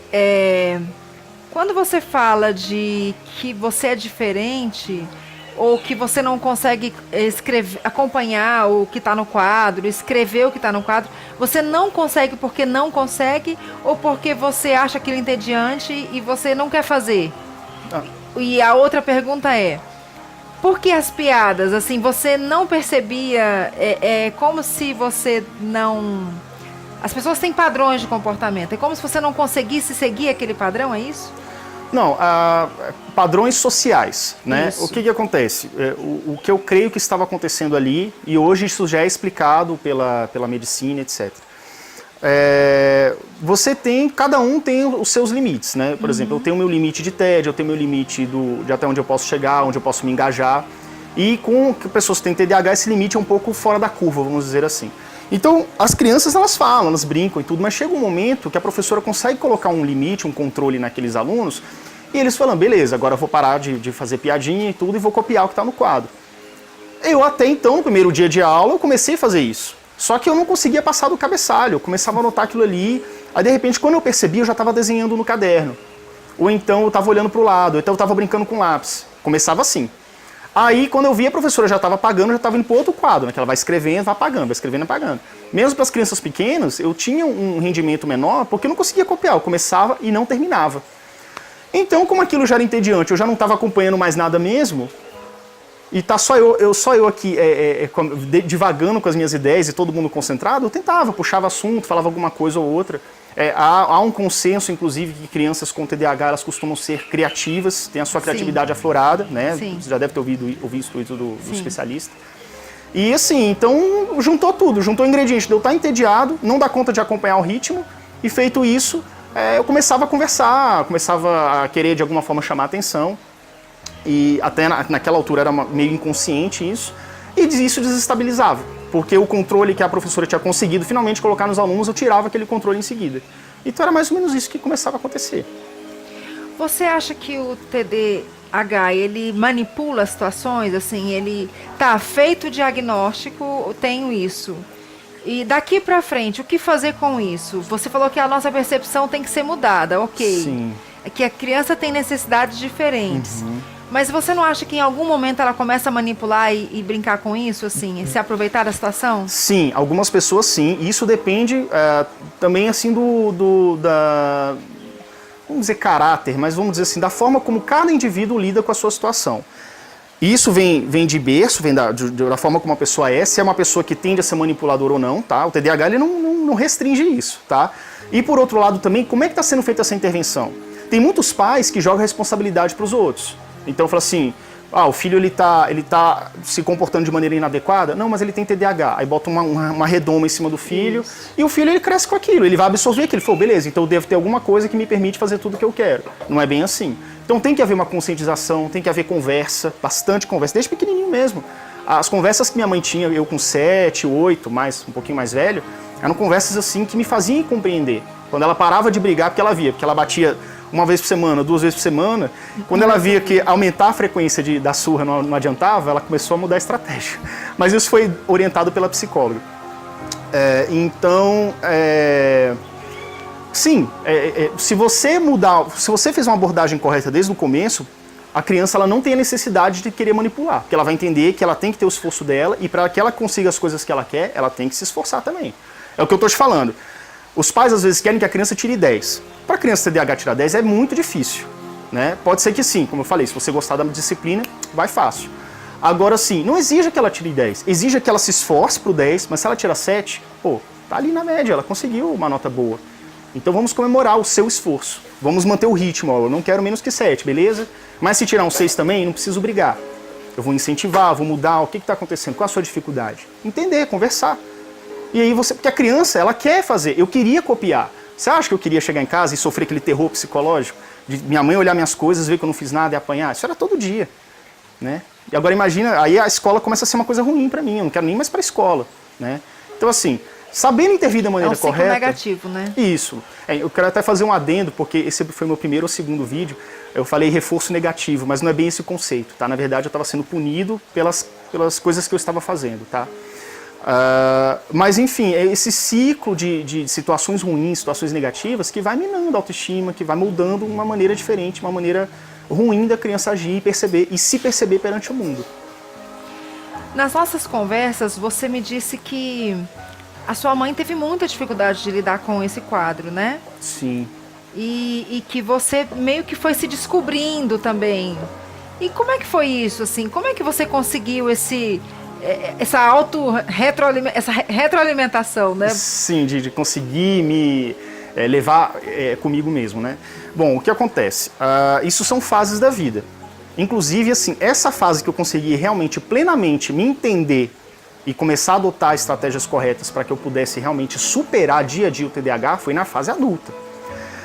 quando você fala de que você é diferente ou que você não consegue acompanhar o que está no quadro, escrever o que está no quadro, você não consegue porque não consegue ou porque você acha aquilo entediante e você não quer fazer? E a outra pergunta é: por que as piadas? Assim, você não percebia? É como se você não... As pessoas têm padrões de comportamento. É como se você não conseguisse seguir aquele padrão, é isso? Não, padrões sociais, né? Isso. O que acontece? O que eu creio que estava acontecendo ali, e hoje isso já é explicado pela medicina, etc. Cada um tem os seus limites, né? Por exemplo, eu tenho o meu limite de tédio, eu tenho o meu limite de até onde eu posso chegar, onde eu posso me engajar. E com pessoas que têm TDAH, esse limite é um pouco fora da curva, vamos dizer assim. Então, as crianças, elas falam, elas brincam e tudo, mas chega um momento que a professora consegue colocar um limite, um controle naqueles alunos, e eles falam, beleza, agora eu vou parar de fazer piadinha e tudo e vou copiar o que está no quadro. Eu até então, no primeiro dia de aula, eu comecei a fazer isso. Só que eu não conseguia passar do cabeçalho, eu começava a anotar aquilo ali, aí de repente, quando eu percebi, eu já estava desenhando no caderno. Ou então eu estava olhando para o lado, ou então eu estava brincando com lápis. Começava assim. Aí, quando eu vi, a professora já estava apagando, já estava indo para outro quadro, né? Que ela vai escrevendo, vai apagando, vai escrevendo, apagando. Mesmo para as crianças pequenas, eu tinha um rendimento menor, porque eu não conseguia copiar, eu começava e não terminava. Então, como aquilo já era entediante, eu já não estava acompanhando mais nada mesmo, e tá só eu aqui divagando com as minhas ideias e todo mundo concentrado, eu tentava, puxava assunto, falava alguma coisa ou outra. Há um consenso, inclusive, que crianças com TDAH elas costumam ser criativas, têm a sua criatividade aflorada, né? Sim. Você já deve ter ouvido isso do especialista. E assim, então juntou tudo, juntou o ingrediente de eu estar entediado, não dar conta de acompanhar o ritmo, e feito isso, eu começava a conversar, começava a querer de alguma forma chamar a atenção. E até naquela altura era meio inconsciente isso, e isso desestabilizava, porque o controle que a professora tinha conseguido finalmente colocar nos alunos, eu tirava aquele controle em seguida. Então era mais ou menos isso que começava a acontecer. Você acha que o TDAH, ele manipula as situações, assim, ele feito o diagnóstico, eu tenho isso, e daqui pra frente, o que fazer com isso? Você falou que a nossa percepção tem que ser mudada, ok. Sim. Que a criança tem necessidades diferentes. Mas você não acha que em algum momento ela começa a manipular e brincar com isso, assim, e se aproveitar da situação? Sim, algumas pessoas sim. E isso depende também, assim, vamos dizer caráter, mas vamos dizer assim, da forma como cada indivíduo lida com a sua situação. E isso vem de berço, vem da forma como a pessoa é, se é uma pessoa que tende a ser manipuladora ou não, tá? O TDAH, ele não restringe isso, tá? E por outro lado também, como é que está sendo feita essa intervenção? Tem muitos pais que jogam a responsabilidade para os outros. Então fala assim, o filho ele tá se comportando de maneira inadequada, não, mas ele tem TDAH. Aí bota uma redoma em cima do filho, e o filho ele cresce com aquilo, ele vai absorver aquilo. Ele falou, beleza, então eu devo ter alguma coisa que me permite fazer tudo o que eu quero. Não é bem assim. Então tem que haver uma conscientização, tem que haver conversa, bastante conversa, desde pequenininho mesmo. As conversas que minha mãe tinha, eu com 7, 8, um pouquinho mais velho, Eram conversas assim que me faziam compreender. Quando ela parava de brigar, porque ela batia uma vez por semana, 2 vezes por semana, quando ela via que aumentar a frequência da surra não adiantava, ela começou a mudar a estratégia. Mas isso foi orientado pela psicóloga. Se você fez uma abordagem correta desde o começo, a criança ela não tem a necessidade de querer manipular, porque ela vai entender que ela tem que ter o esforço dela e para que ela consiga as coisas que ela quer, ela tem que se esforçar também. É o que eu estou te falando. Os pais às vezes querem que a criança tire 10. Para a criança TDAH tirar 10 é muito difícil, né? Pode ser que sim, como eu falei, se você gostar da disciplina, vai fácil. Agora sim, não exija que ela tire 10, exija que ela se esforce pro 10, mas se ela tirar 7, tá ali na média, ela conseguiu uma nota boa. Então vamos comemorar o seu esforço, vamos manter o ritmo, eu não quero menos que 7, beleza? Mas se tirar um 6 também, não preciso brigar. Eu vou incentivar, vou mudar, o que está acontecendo, qual a sua dificuldade? Entender, conversar. E aí porque a criança, ela quer fazer, eu queria copiar. Você acha que eu queria chegar em casa e sofrer aquele terror psicológico? De minha mãe olhar minhas coisas, ver que eu não fiz nada e apanhar? Isso era todo dia, né? E agora imagina, aí a escola começa a ser uma coisa ruim para mim, eu não quero nem mais para a escola, né? Então assim, sabendo intervir da maneira correta... É um ciclo negativo, né? Isso. Eu quero até fazer um adendo, porque esse foi meu primeiro ou segundo vídeo, eu falei reforço negativo, mas não é bem esse o conceito, tá? Na verdade eu estava sendo punido pelas coisas que eu estava fazendo, tá? Mas enfim, é esse ciclo de situações ruins, situações negativas que vai minando a autoestima, que vai moldando uma maneira diferente, uma maneira ruim da criança agir e perceber, e se perceber perante o mundo. Nas nossas conversas, você me disse que a sua mãe teve muita dificuldade de lidar com esse quadro, né? Sim. E que você meio que foi se descobrindo também. E como é que foi isso, assim? Como é que você conseguiu essa retroalimentação, né? Sim, de conseguir me levar comigo mesmo, né? Bom, o que acontece? Isso são fases da vida. Inclusive, assim, essa fase que eu consegui realmente, plenamente me entender e começar a adotar estratégias corretas para que eu pudesse realmente superar dia a dia o TDAH foi na fase adulta.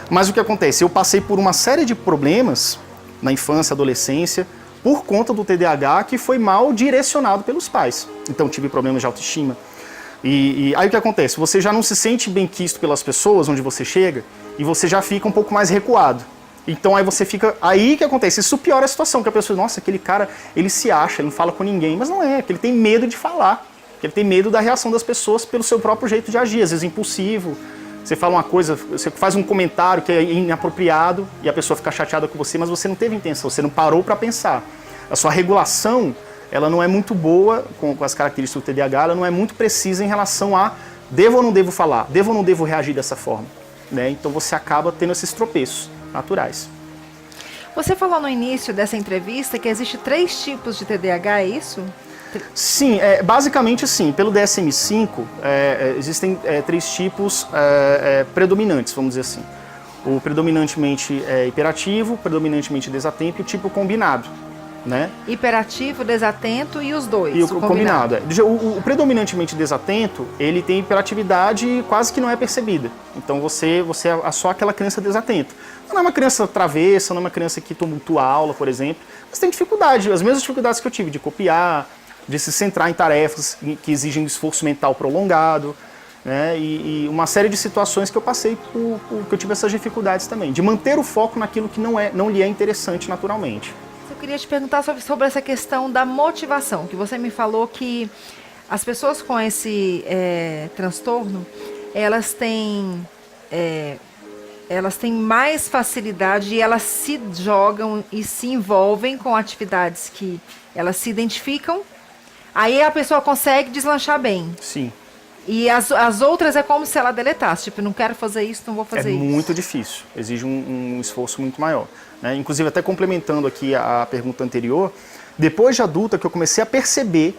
Mas o que acontece? Eu passei por uma série de problemas na infância, adolescência, por conta do TDAH que foi mal direcionado pelos pais. Então tive problemas de autoestima. E aí o que acontece? Você já não se sente bem quisto pelas pessoas onde você chega e você já fica um pouco mais recuado. Então aí você fica... Aí que acontece? Isso piora a situação, que a pessoa, nossa, aquele cara, ele se acha, ele não fala com ninguém. Mas não é, que ele tem medo de falar. Que ele tem medo da reação das pessoas pelo seu próprio jeito de agir, às vezes impulsivo. Você fala uma coisa, você faz um comentário que é inapropriado e a pessoa fica chateada com você, mas você não teve intenção, você não parou para pensar. A sua regulação, ela não é muito boa, com as características do TDAH, ela não é muito precisa em relação a devo ou não devo falar, devo ou não devo reagir dessa forma, né? Então você acaba tendo esses tropeços naturais. Você falou no início dessa entrevista que existe 3 tipos de TDAH, é isso? Sim, basicamente sim. Pelo DSM-5 existem 3 tipos predominantes, vamos dizer assim. O predominantemente hiperativo, predominantemente desatento e o tipo combinado, né? Hiperativo, desatento e os dois. E o combinado. O predominantemente desatento, ele tem hiperatividade quase que não é percebida. Então você é só aquela criança desatenta. Não é uma criança travessa, não é uma criança que tumultua a aula, por exemplo, mas tem dificuldade, as mesmas dificuldades que eu tive de copiar, de se centrar em tarefas que exigem esforço mental prolongado, né? E uma série de situações que eu passei que eu tive essas dificuldades também, de manter o foco naquilo que não lhe é interessante naturalmente. Eu queria te perguntar sobre essa questão da motivação, que você me falou que as pessoas com esse transtorno, elas têm mais facilidade e elas se jogam e se envolvem com atividades que elas se identificam. Aí a pessoa consegue deslanchar bem. Sim. E as outras é como se ela deletasse. Tipo, não quero fazer isso, não vou fazer isso. É muito difícil. Exige um esforço muito maior, né? Inclusive, até complementando aqui a pergunta anterior, depois de adulta que eu comecei a perceber,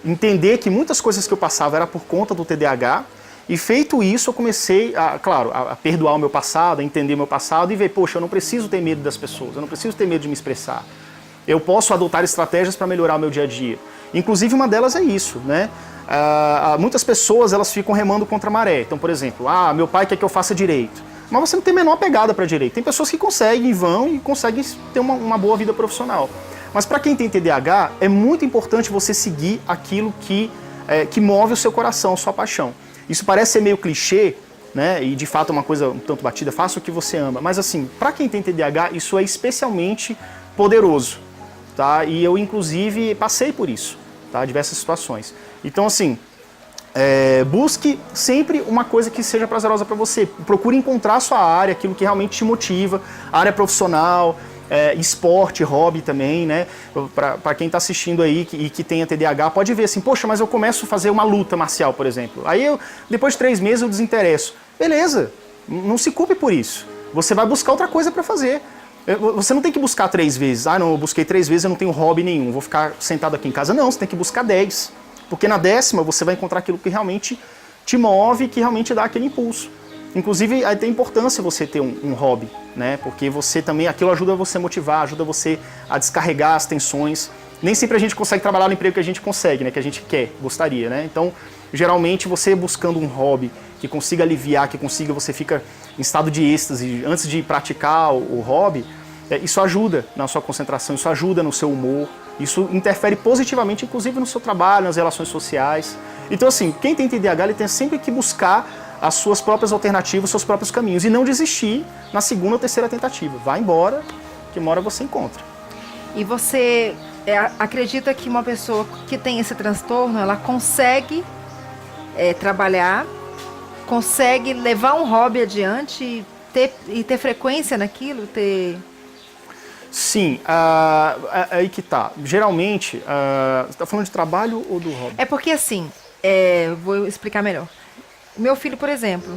entender que muitas coisas que eu passava era por conta do TDAH, e feito isso eu comecei, a perdoar o meu passado, a entender o meu passado e ver, poxa, eu não preciso ter medo das pessoas, eu não preciso ter medo de me expressar. Eu posso adotar estratégias para melhorar o meu dia a dia. Inclusive, uma delas é isso, né? Muitas pessoas elas ficam remando contra a maré. Então, por exemplo, meu pai quer que eu faça direito. Mas você não tem a menor pegada para direito. Tem pessoas que conseguem, vão e conseguem ter uma boa vida profissional. Mas para quem tem TDAH, é muito importante você seguir aquilo que move o seu coração, a sua paixão. Isso parece ser meio clichê, né? E de fato é uma coisa um tanto batida, faça o que você ama. Mas assim, para quem tem TDAH, isso é especialmente poderoso, tá? E eu inclusive passei por isso, tá? Diversas situações. Então assim, busque sempre uma coisa que seja prazerosa para você. Procure encontrar a sua área, aquilo que realmente te motiva, área profissional, esporte, hobby também, né? Para quem está assistindo aí e que tenha TDAH, pode ver assim, poxa, mas eu começo a fazer uma luta marcial, por exemplo. Aí depois de 3 meses eu desinteresso. Beleza, não se culpe por isso. Você vai buscar outra coisa para fazer. Você não tem que buscar 3 vezes. Ah, não, eu busquei 3 vezes, eu não tenho hobby nenhum, vou ficar sentado aqui em casa. Não, você tem que buscar 10. Porque na 10ª você vai encontrar aquilo que realmente te move, que realmente dá aquele impulso. Inclusive, aí tem importância você ter um hobby, né? Porque você também, aquilo ajuda você a motivar, ajuda você a descarregar as tensões. Nem sempre a gente consegue trabalhar no emprego que a gente consegue, né? Que a gente quer, gostaria, né? Então, geralmente, você buscando um hobby que consiga aliviar, que consiga, você fica em estado de êxtase antes de praticar o hobby, isso ajuda na sua concentração, isso ajuda no seu humor, isso interfere positivamente, inclusive no seu trabalho, nas relações sociais. Então, assim, quem tem TDAH, ele tem sempre que buscar as suas próprias alternativas, os seus próprios caminhos, e não desistir na 2ª ou 3ª tentativa. Vai embora, que uma hora você encontra. E você acredita que uma pessoa que tem esse transtorno, ela consegue trabalhar, consegue levar um hobby adiante e ter frequência naquilo, Sim, aí que tá. Geralmente, você está falando de trabalho ou do hobby? É porque assim, vou explicar melhor. Meu filho, por exemplo,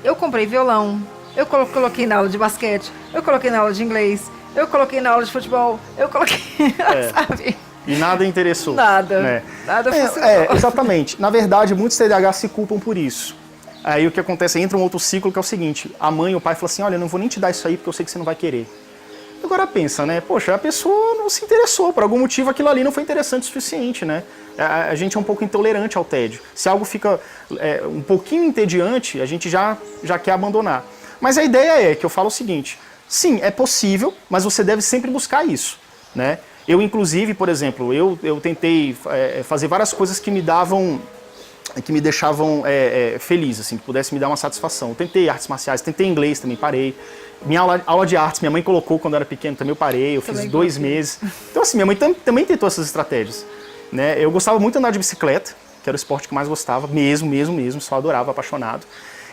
eu comprei violão, eu coloquei na aula de basquete, eu coloquei na aula de inglês, eu coloquei na aula de futebol, eu coloquei, sabe? E nada interessou. Nada, né? nada funcionou. Exatamente. Na verdade, muitos TDAH se culpam por isso. Aí o que acontece, entra um outro ciclo que é o seguinte, a mãe ou o pai fala assim, olha, eu não vou nem te dar isso aí porque eu sei que você não vai querer. Agora pensa, né? Poxa, a pessoa não se interessou, por algum motivo aquilo ali não foi interessante o suficiente, né? A gente é um pouco intolerante ao tédio. Se algo fica um pouquinho entediante, a gente já quer abandonar. Mas a ideia é que eu falo o seguinte, sim, é possível, mas você deve sempre buscar isso, né? Eu, inclusive, por exemplo, eu tentei fazer várias coisas que me deixavam feliz, assim, que pudesse me dar uma satisfação. Eu tentei artes marciais, tentei inglês também, parei. Minha aula de artes, minha mãe colocou quando eu era pequeno, também eu parei, eu fiz 2 meses. Então assim, minha mãe também tentou essas estratégias, né? Eu gostava muito de andar de bicicleta, que era o esporte que mais gostava, mesmo, só adorava, apaixonado.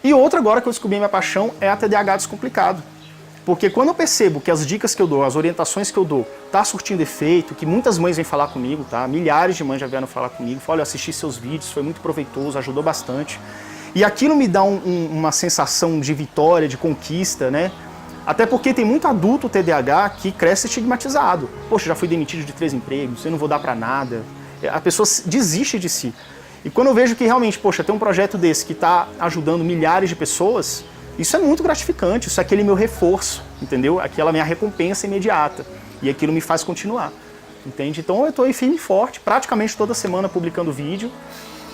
E outra agora que eu descobri minha paixão é a TDAH Descomplicado. Porque quando eu percebo que as dicas que eu dou, as orientações que eu dou, tá surtindo efeito, que muitas mães vêm falar comigo, tá? Milhares de mães já vieram falar comigo, falam, olha, eu assisti seus vídeos, foi muito proveitoso, ajudou bastante. E aquilo me dá uma sensação de vitória, de conquista, né? Até porque tem muito adulto TDAH que cresce estigmatizado. Poxa, já fui demitido de 3 empregos, eu não vou dar pra nada. A pessoa desiste de si. E quando eu vejo que realmente, poxa, tem um projeto desse que está ajudando milhares de pessoas, isso é muito gratificante, isso é aquele meu reforço, entendeu? Aquela minha recompensa imediata. E aquilo me faz continuar, entende? Então eu estou aí firme e forte, praticamente toda semana publicando vídeo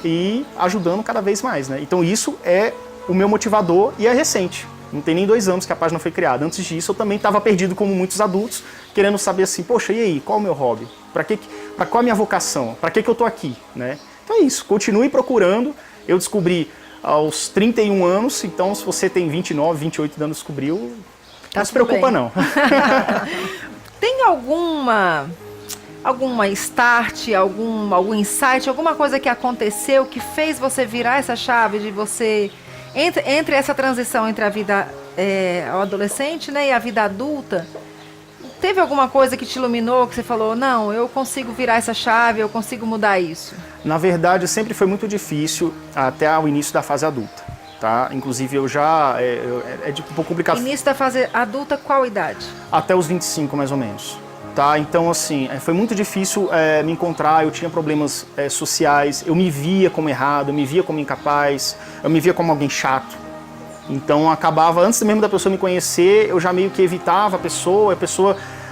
e ajudando cada vez mais, né? Então isso é o meu motivador e é recente. Não tem nem 2 anos que a página foi criada. Antes disso, eu também estava perdido como muitos adultos, querendo saber assim, poxa, e aí, qual é o meu hobby? Para qual é a minha vocação? Para que eu estou aqui, né? Então é isso, continue procurando. Eu descobri aos 31 anos, então se você tem 29, 28 anos, descobriu, não se preocupa não. Tem alguma start, algum insight, alguma coisa que aconteceu que fez você virar essa chave de você... Entre essa transição entre a vida ao adolescente, né, e a vida adulta, teve alguma coisa que te iluminou, que você falou, não, eu consigo virar essa chave, eu consigo mudar isso? Na verdade, sempre foi muito difícil até o início da fase adulta, tá? Inclusive, eu já... é um pouco complicado. Início da fase adulta, qual idade? Até os 25, mais ou menos. Tá? Então, assim, foi muito difícil me encontrar, eu tinha problemas sociais, eu me via como errado, eu me via como incapaz, eu me via como alguém chato. Então, acabava, antes mesmo da pessoa me conhecer, eu já meio que evitava a pessoa,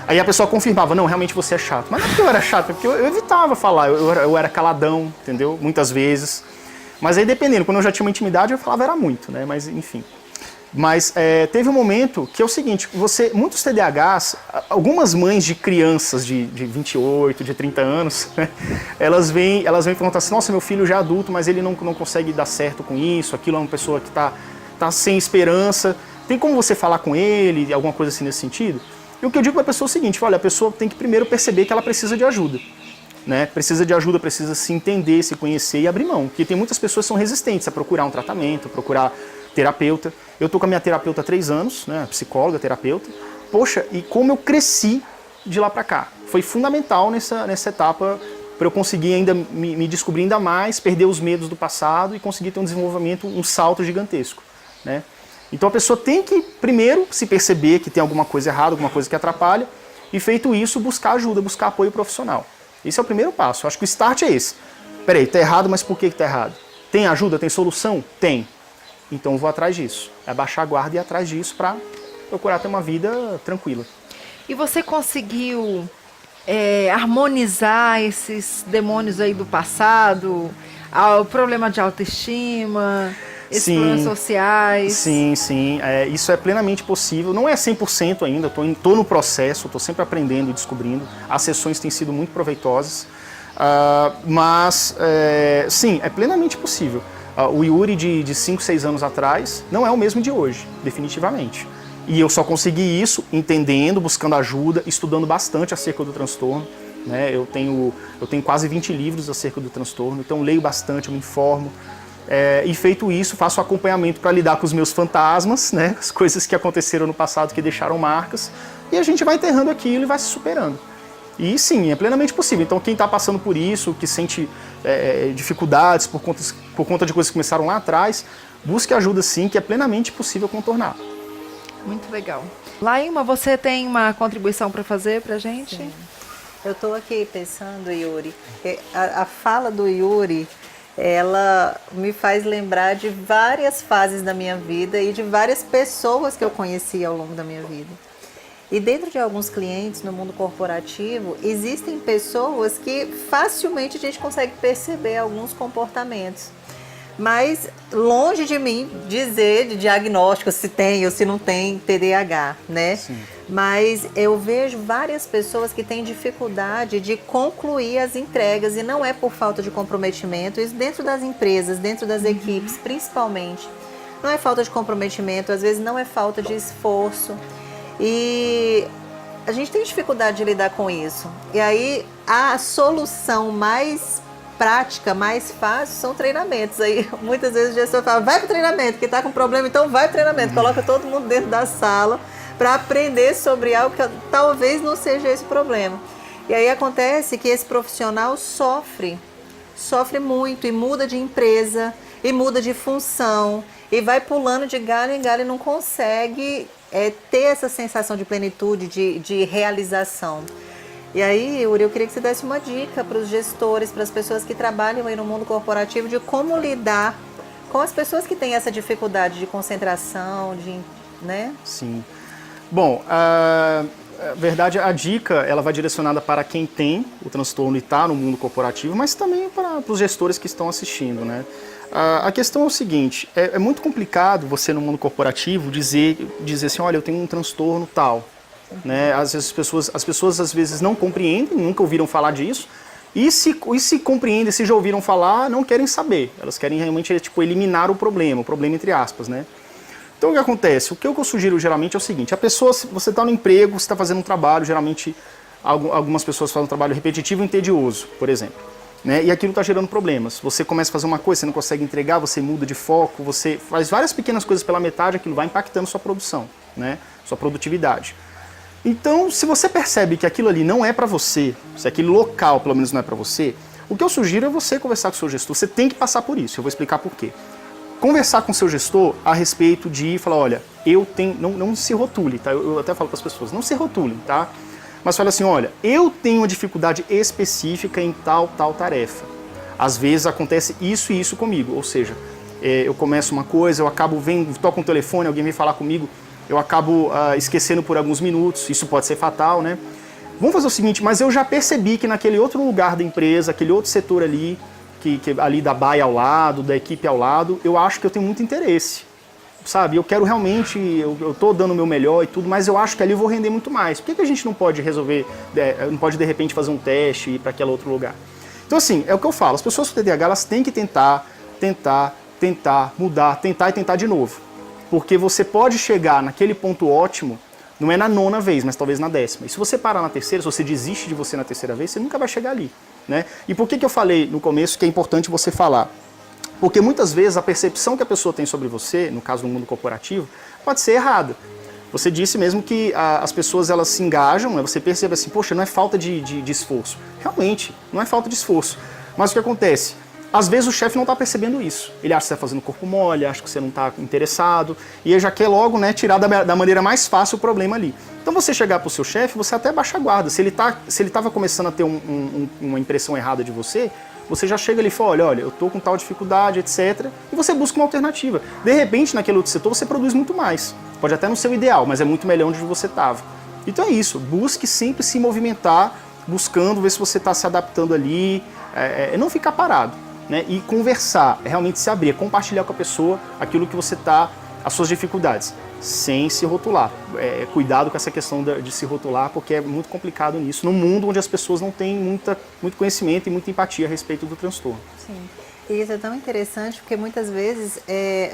aí a pessoa confirmava, não, realmente você é chato. Mas não é porque eu era chato, é porque eu evitava falar, eu era caladão, entendeu? Muitas vezes. Mas aí, dependendo, quando eu já tinha uma intimidade, eu falava era muito, né? Mas, enfim. Mas teve um momento que é o seguinte, muitos TDAHs, algumas mães de crianças de 28, de 30 anos, né, elas vêm perguntar assim, nossa, meu filho já é adulto, mas ele não consegue dar certo com isso, aquilo é uma pessoa que tá sem esperança, tem como você falar com ele, alguma coisa assim nesse sentido? E o que eu digo para a pessoa é o seguinte, olha, a pessoa tem que primeiro perceber que ela precisa de ajuda. Né? Precisa de ajuda, precisa se entender, se conhecer e abrir mão. Porque tem muitas pessoas que são resistentes a procurar um tratamento, procurar terapeuta. Eu estou com a minha terapeuta há 3 anos, né? Psicóloga, terapeuta. Poxa, e como eu cresci de lá para cá. Foi fundamental nessa etapa para eu conseguir ainda me descobrir ainda mais, perder os medos do passado e conseguir ter um desenvolvimento, um salto gigantesco. Né? Então a pessoa tem que, primeiro, se perceber que tem alguma coisa errada, alguma coisa que atrapalha, e feito isso, buscar ajuda, buscar apoio profissional. Esse é o primeiro passo. Eu acho que o start é esse. Peraí, tá errado, mas por que tá errado? Tem ajuda, tem solução? Tem. Então eu vou atrás disso. É baixar a guarda e ir atrás disso para procurar ter uma vida tranquila. E você conseguiu harmonizar esses demônios aí do passado, o problema de autoestima, esses problemas sociais? Sim. Isso é plenamente possível. Não é 100% ainda, estou no processo, estou sempre aprendendo e descobrindo. As sessões têm sido muito proveitosas. Mas, sim, é plenamente possível. O Yuri de 5, 6 anos atrás não é o mesmo de hoje, definitivamente. E eu só consegui isso entendendo, buscando ajuda, estudando bastante acerca do transtorno. Né? Eu tenho quase 20 livros acerca do transtorno, então leio bastante, eu me informo. E feito isso, faço acompanhamento para lidar com os meus fantasmas, né? As coisas que aconteceram no passado que deixaram marcas, e a gente vai enterrando aquilo e vai se superando. E sim, é plenamente possível. Então quem está passando por isso, que sente dificuldades por conta de coisas que começaram lá atrás, busque ajuda sim, que é plenamente possível contornar. Muito legal. Laíma, você tem uma contribuição para fazer para a gente? Sim. Eu estou aqui pensando, Yuri, a fala do Yuri, ela me faz lembrar de várias fases da minha vida e de várias pessoas que eu conheci ao longo da minha vida. E dentro de alguns clientes no mundo corporativo, existem pessoas que facilmente a gente consegue perceber alguns comportamentos. Mas longe de mim dizer de diagnóstico se tem ou se não tem TDAH, né? Sim. Mas eu vejo várias pessoas que têm dificuldade de concluir as entregas e não é por falta de comprometimento, isso dentro das empresas, dentro das equipes, principalmente. Não é falta de comprometimento, às vezes não é falta de esforço. E a gente tem dificuldade de lidar com isso. E aí a solução mais prática, mais fácil, são treinamentos. Aí muitas vezes o gestor fala, vai pro treinamento, que está com problema, então vai pro treinamento. Coloca todo mundo dentro da sala para aprender sobre algo que talvez não seja esse problema. E aí acontece que esse profissional sofre muito e muda de empresa, e muda de função, e vai pulando de galho em galho e não consegue ter essa sensação de plenitude, de realização. E aí, Yuri, eu queria que você desse uma dica para os gestores, para as pessoas que trabalham aí no mundo corporativo, de como lidar com as pessoas que têm essa dificuldade de concentração, né? Sim. Bom, a verdade, a dica ela vai direcionada para quem tem o transtorno e está no mundo corporativo, mas também para os gestores que estão assistindo, né? A questão é o seguinte, é muito complicado você no mundo corporativo dizer assim, olha, eu tenho um transtorno tal. Né? Às vezes as pessoas às vezes não compreendem, nunca ouviram falar disso, e se compreendem, se já ouviram falar, não querem saber. Elas querem realmente eliminar o problema entre aspas, né? Então o que acontece? O que eu sugiro geralmente é o seguinte, a pessoa, você está no emprego, você está fazendo um trabalho, geralmente algumas pessoas fazem um trabalho repetitivo e tedioso, por exemplo. Né? E aquilo está gerando problemas. Você começa a fazer uma coisa, você não consegue entregar, você muda de foco, você faz várias pequenas coisas pela metade, aquilo vai impactando sua produção, né? Sua produtividade. Então, se você percebe que aquilo ali não é para você, se aquele local pelo menos não é para você, o que eu sugiro é você conversar com o seu gestor. Você tem que passar por isso, eu vou explicar por quê. Conversar com o seu gestor a respeito de falar, olha, eu tenho, não se rotule, tá? Eu até falo para as pessoas, não se rotulem, tá? Mas fala assim, olha, eu tenho uma dificuldade específica em tal tarefa. Às vezes acontece isso e isso comigo, ou seja, eu começo uma coisa, eu acabo toco um telefone, alguém vem falar comigo, eu acabo esquecendo por alguns minutos, isso pode ser fatal, né? Vamos fazer o seguinte, mas eu já percebi que naquele outro lugar da empresa, aquele outro setor ali, que ali da baia ao lado, da equipe ao lado, eu acho que eu tenho muito interesse. sabe, eu quero realmente, eu tô dando o meu melhor e tudo, mas eu acho que ali eu vou render muito mais. Por que a gente não pode resolver, não pode de repente fazer um teste e ir para aquele outro lugar? Então assim, é o que eu falo, as pessoas com TDAH, elas têm que tentar, mudar, tentar e tentar de novo. Porque você pode chegar naquele ponto ótimo, não é na 9ª vez, mas talvez na 10ª. E se você parar na 3ª, se você desiste de você na 3ª vez, você nunca vai chegar ali, né? E por que eu falei no começo que é importante você falar? Porque muitas vezes a percepção que a pessoa tem sobre você, no caso do mundo corporativo, pode ser errada. Você disse mesmo que as pessoas elas se engajam, né? Você percebe assim, poxa, não é falta de esforço. Realmente, não é falta de esforço. Mas o que acontece? Às vezes o chefe não está percebendo isso. Ele acha que você está fazendo corpo mole, acha que você não está interessado, e ele já quer logo, né, tirar da maneira mais fácil o problema ali. Então você chegar para o seu chefe, você até baixa a guarda. Se ele estava começando a ter uma impressão errada de você, você já chega ali e fala, olha, eu estou com tal dificuldade, etc. E você busca uma alternativa. De repente, naquele outro setor, você produz muito mais. Pode até não ser o ideal, mas é muito melhor onde você estava. Então é isso, busque sempre se movimentar, buscando ver se você está se adaptando ali, não ficar parado, né? E conversar, realmente se abrir, compartilhar com a pessoa aquilo que você está, as suas dificuldades, sem se rotular. Cuidado com essa questão de se rotular, porque é muito complicado nisso, num mundo onde as pessoas não têm muito conhecimento e muita empatia a respeito do transtorno. Sim, e isso é tão interessante, porque muitas vezes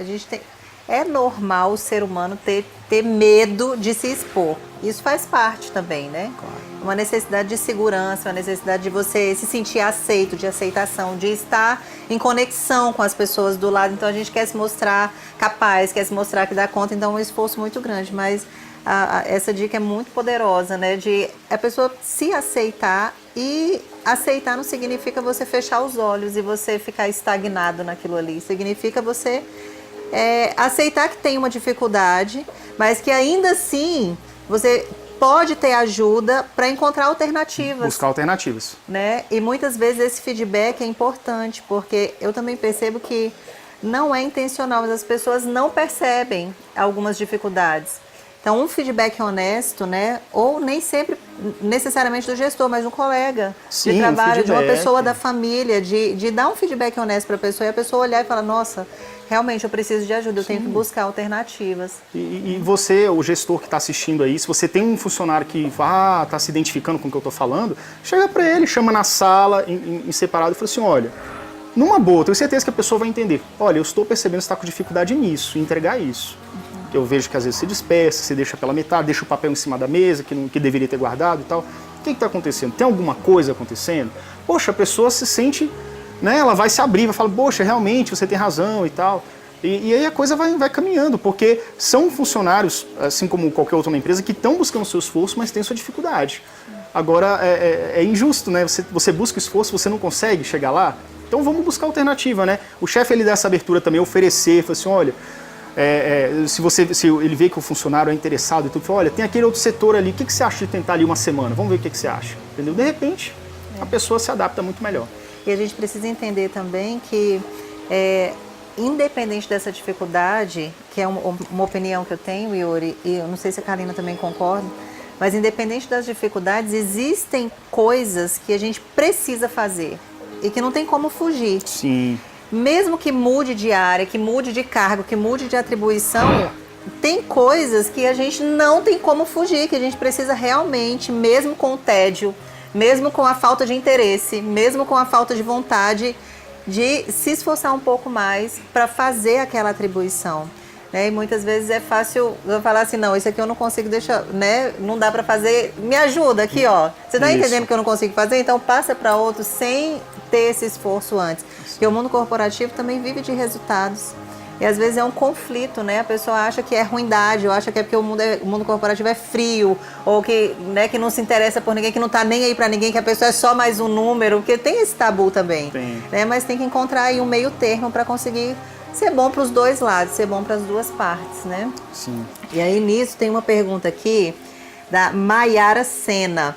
a gente tem... É normal o ser humano ter medo de se expor. Isso faz parte também, né? Claro. Uma necessidade de segurança, uma necessidade de você se sentir aceito, de aceitação, de estar em conexão com as pessoas do lado. Então a gente quer se mostrar capaz, quer se mostrar que dá conta, então é um esforço muito grande. Mas essa dica é muito poderosa, né? De a pessoa se aceitar, e aceitar não significa você fechar os olhos e você ficar estagnado naquilo ali. Significa você... aceitar que tem uma dificuldade, mas que ainda assim você pode ter ajuda para encontrar alternativas. Buscar alternativas. Né? E muitas vezes esse feedback é importante, porque eu também percebo que não é intencional, mas as pessoas não percebem algumas dificuldades. Então, um feedback honesto, né? Ou nem sempre necessariamente do gestor, mas de um colega de trabalho, de uma pessoa da família, de dar um feedback honesto para a pessoa, e a pessoa olhar e falar, nossa, realmente eu preciso de ajuda, eu tenho que buscar alternativas. E você, o gestor que está assistindo aí, se você tem um funcionário que está se identificando com o que eu estou falando, chega para ele, chama na sala, em separado, e fala assim, olha, numa boa, tenho certeza que a pessoa vai entender, olha, eu estou percebendo que você está com dificuldade nisso, em entregar isso. Eu vejo que às vezes você dispersa, você deixa pela metade, deixa o papel em cima da mesa, que deveria ter guardado e tal. O que está acontecendo? Tem alguma coisa acontecendo? Poxa, a pessoa se sente, né, ela vai se abrir, vai falar, poxa, realmente você tem razão e tal. E aí a coisa vai caminhando, porque são funcionários, assim como qualquer outra empresa, que estão buscando o seu esforço, mas tem sua dificuldade. Agora, é injusto, né? Você busca esforço, você não consegue chegar lá, então vamos buscar alternativa, né? O chefe, ele dá essa abertura também, oferecer, fala assim, olha... se ele vê que o funcionário é interessado e tudo, fala, olha, tem aquele outro setor ali, o que você acha de tentar ali uma semana? Vamos ver o que você acha. Entendeu? De repente, a pessoa se adapta muito melhor. E a gente precisa entender também que, independente dessa dificuldade, que é uma opinião que eu tenho, Yuri, e eu não sei se a Karina também concorda, mas independente das dificuldades, existem coisas que a gente precisa fazer e que não tem como fugir. Sim. Mesmo que mude de área, que mude de cargo, que mude de atribuição, tem coisas que a gente não tem como fugir, que a gente precisa realmente, mesmo com o tédio, mesmo com a falta de interesse, mesmo com a falta de vontade, de se esforçar um pouco mais para fazer aquela atribuição. Né? E muitas vezes é fácil eu falar assim, não, isso aqui eu não consigo deixar, né? Não dá para fazer, me ajuda aqui, ó. Você está entendendo que eu não consigo fazer? Então passa para outro sem ter esse esforço antes. Porque o mundo corporativo também vive de resultados. E às vezes é um conflito, né? A pessoa acha que é ruindade, ou acha que é porque o mundo corporativo é frio, ou que, né, que não se interessa por ninguém, que não tá nem aí para ninguém, que a pessoa é só mais um número, porque tem esse tabu também. Tem. Né? Mas tem que encontrar aí um meio termo para conseguir ser bom para os dois lados, ser bom para as duas partes, né? Sim. E aí nisso tem uma pergunta aqui da Maiara Sena.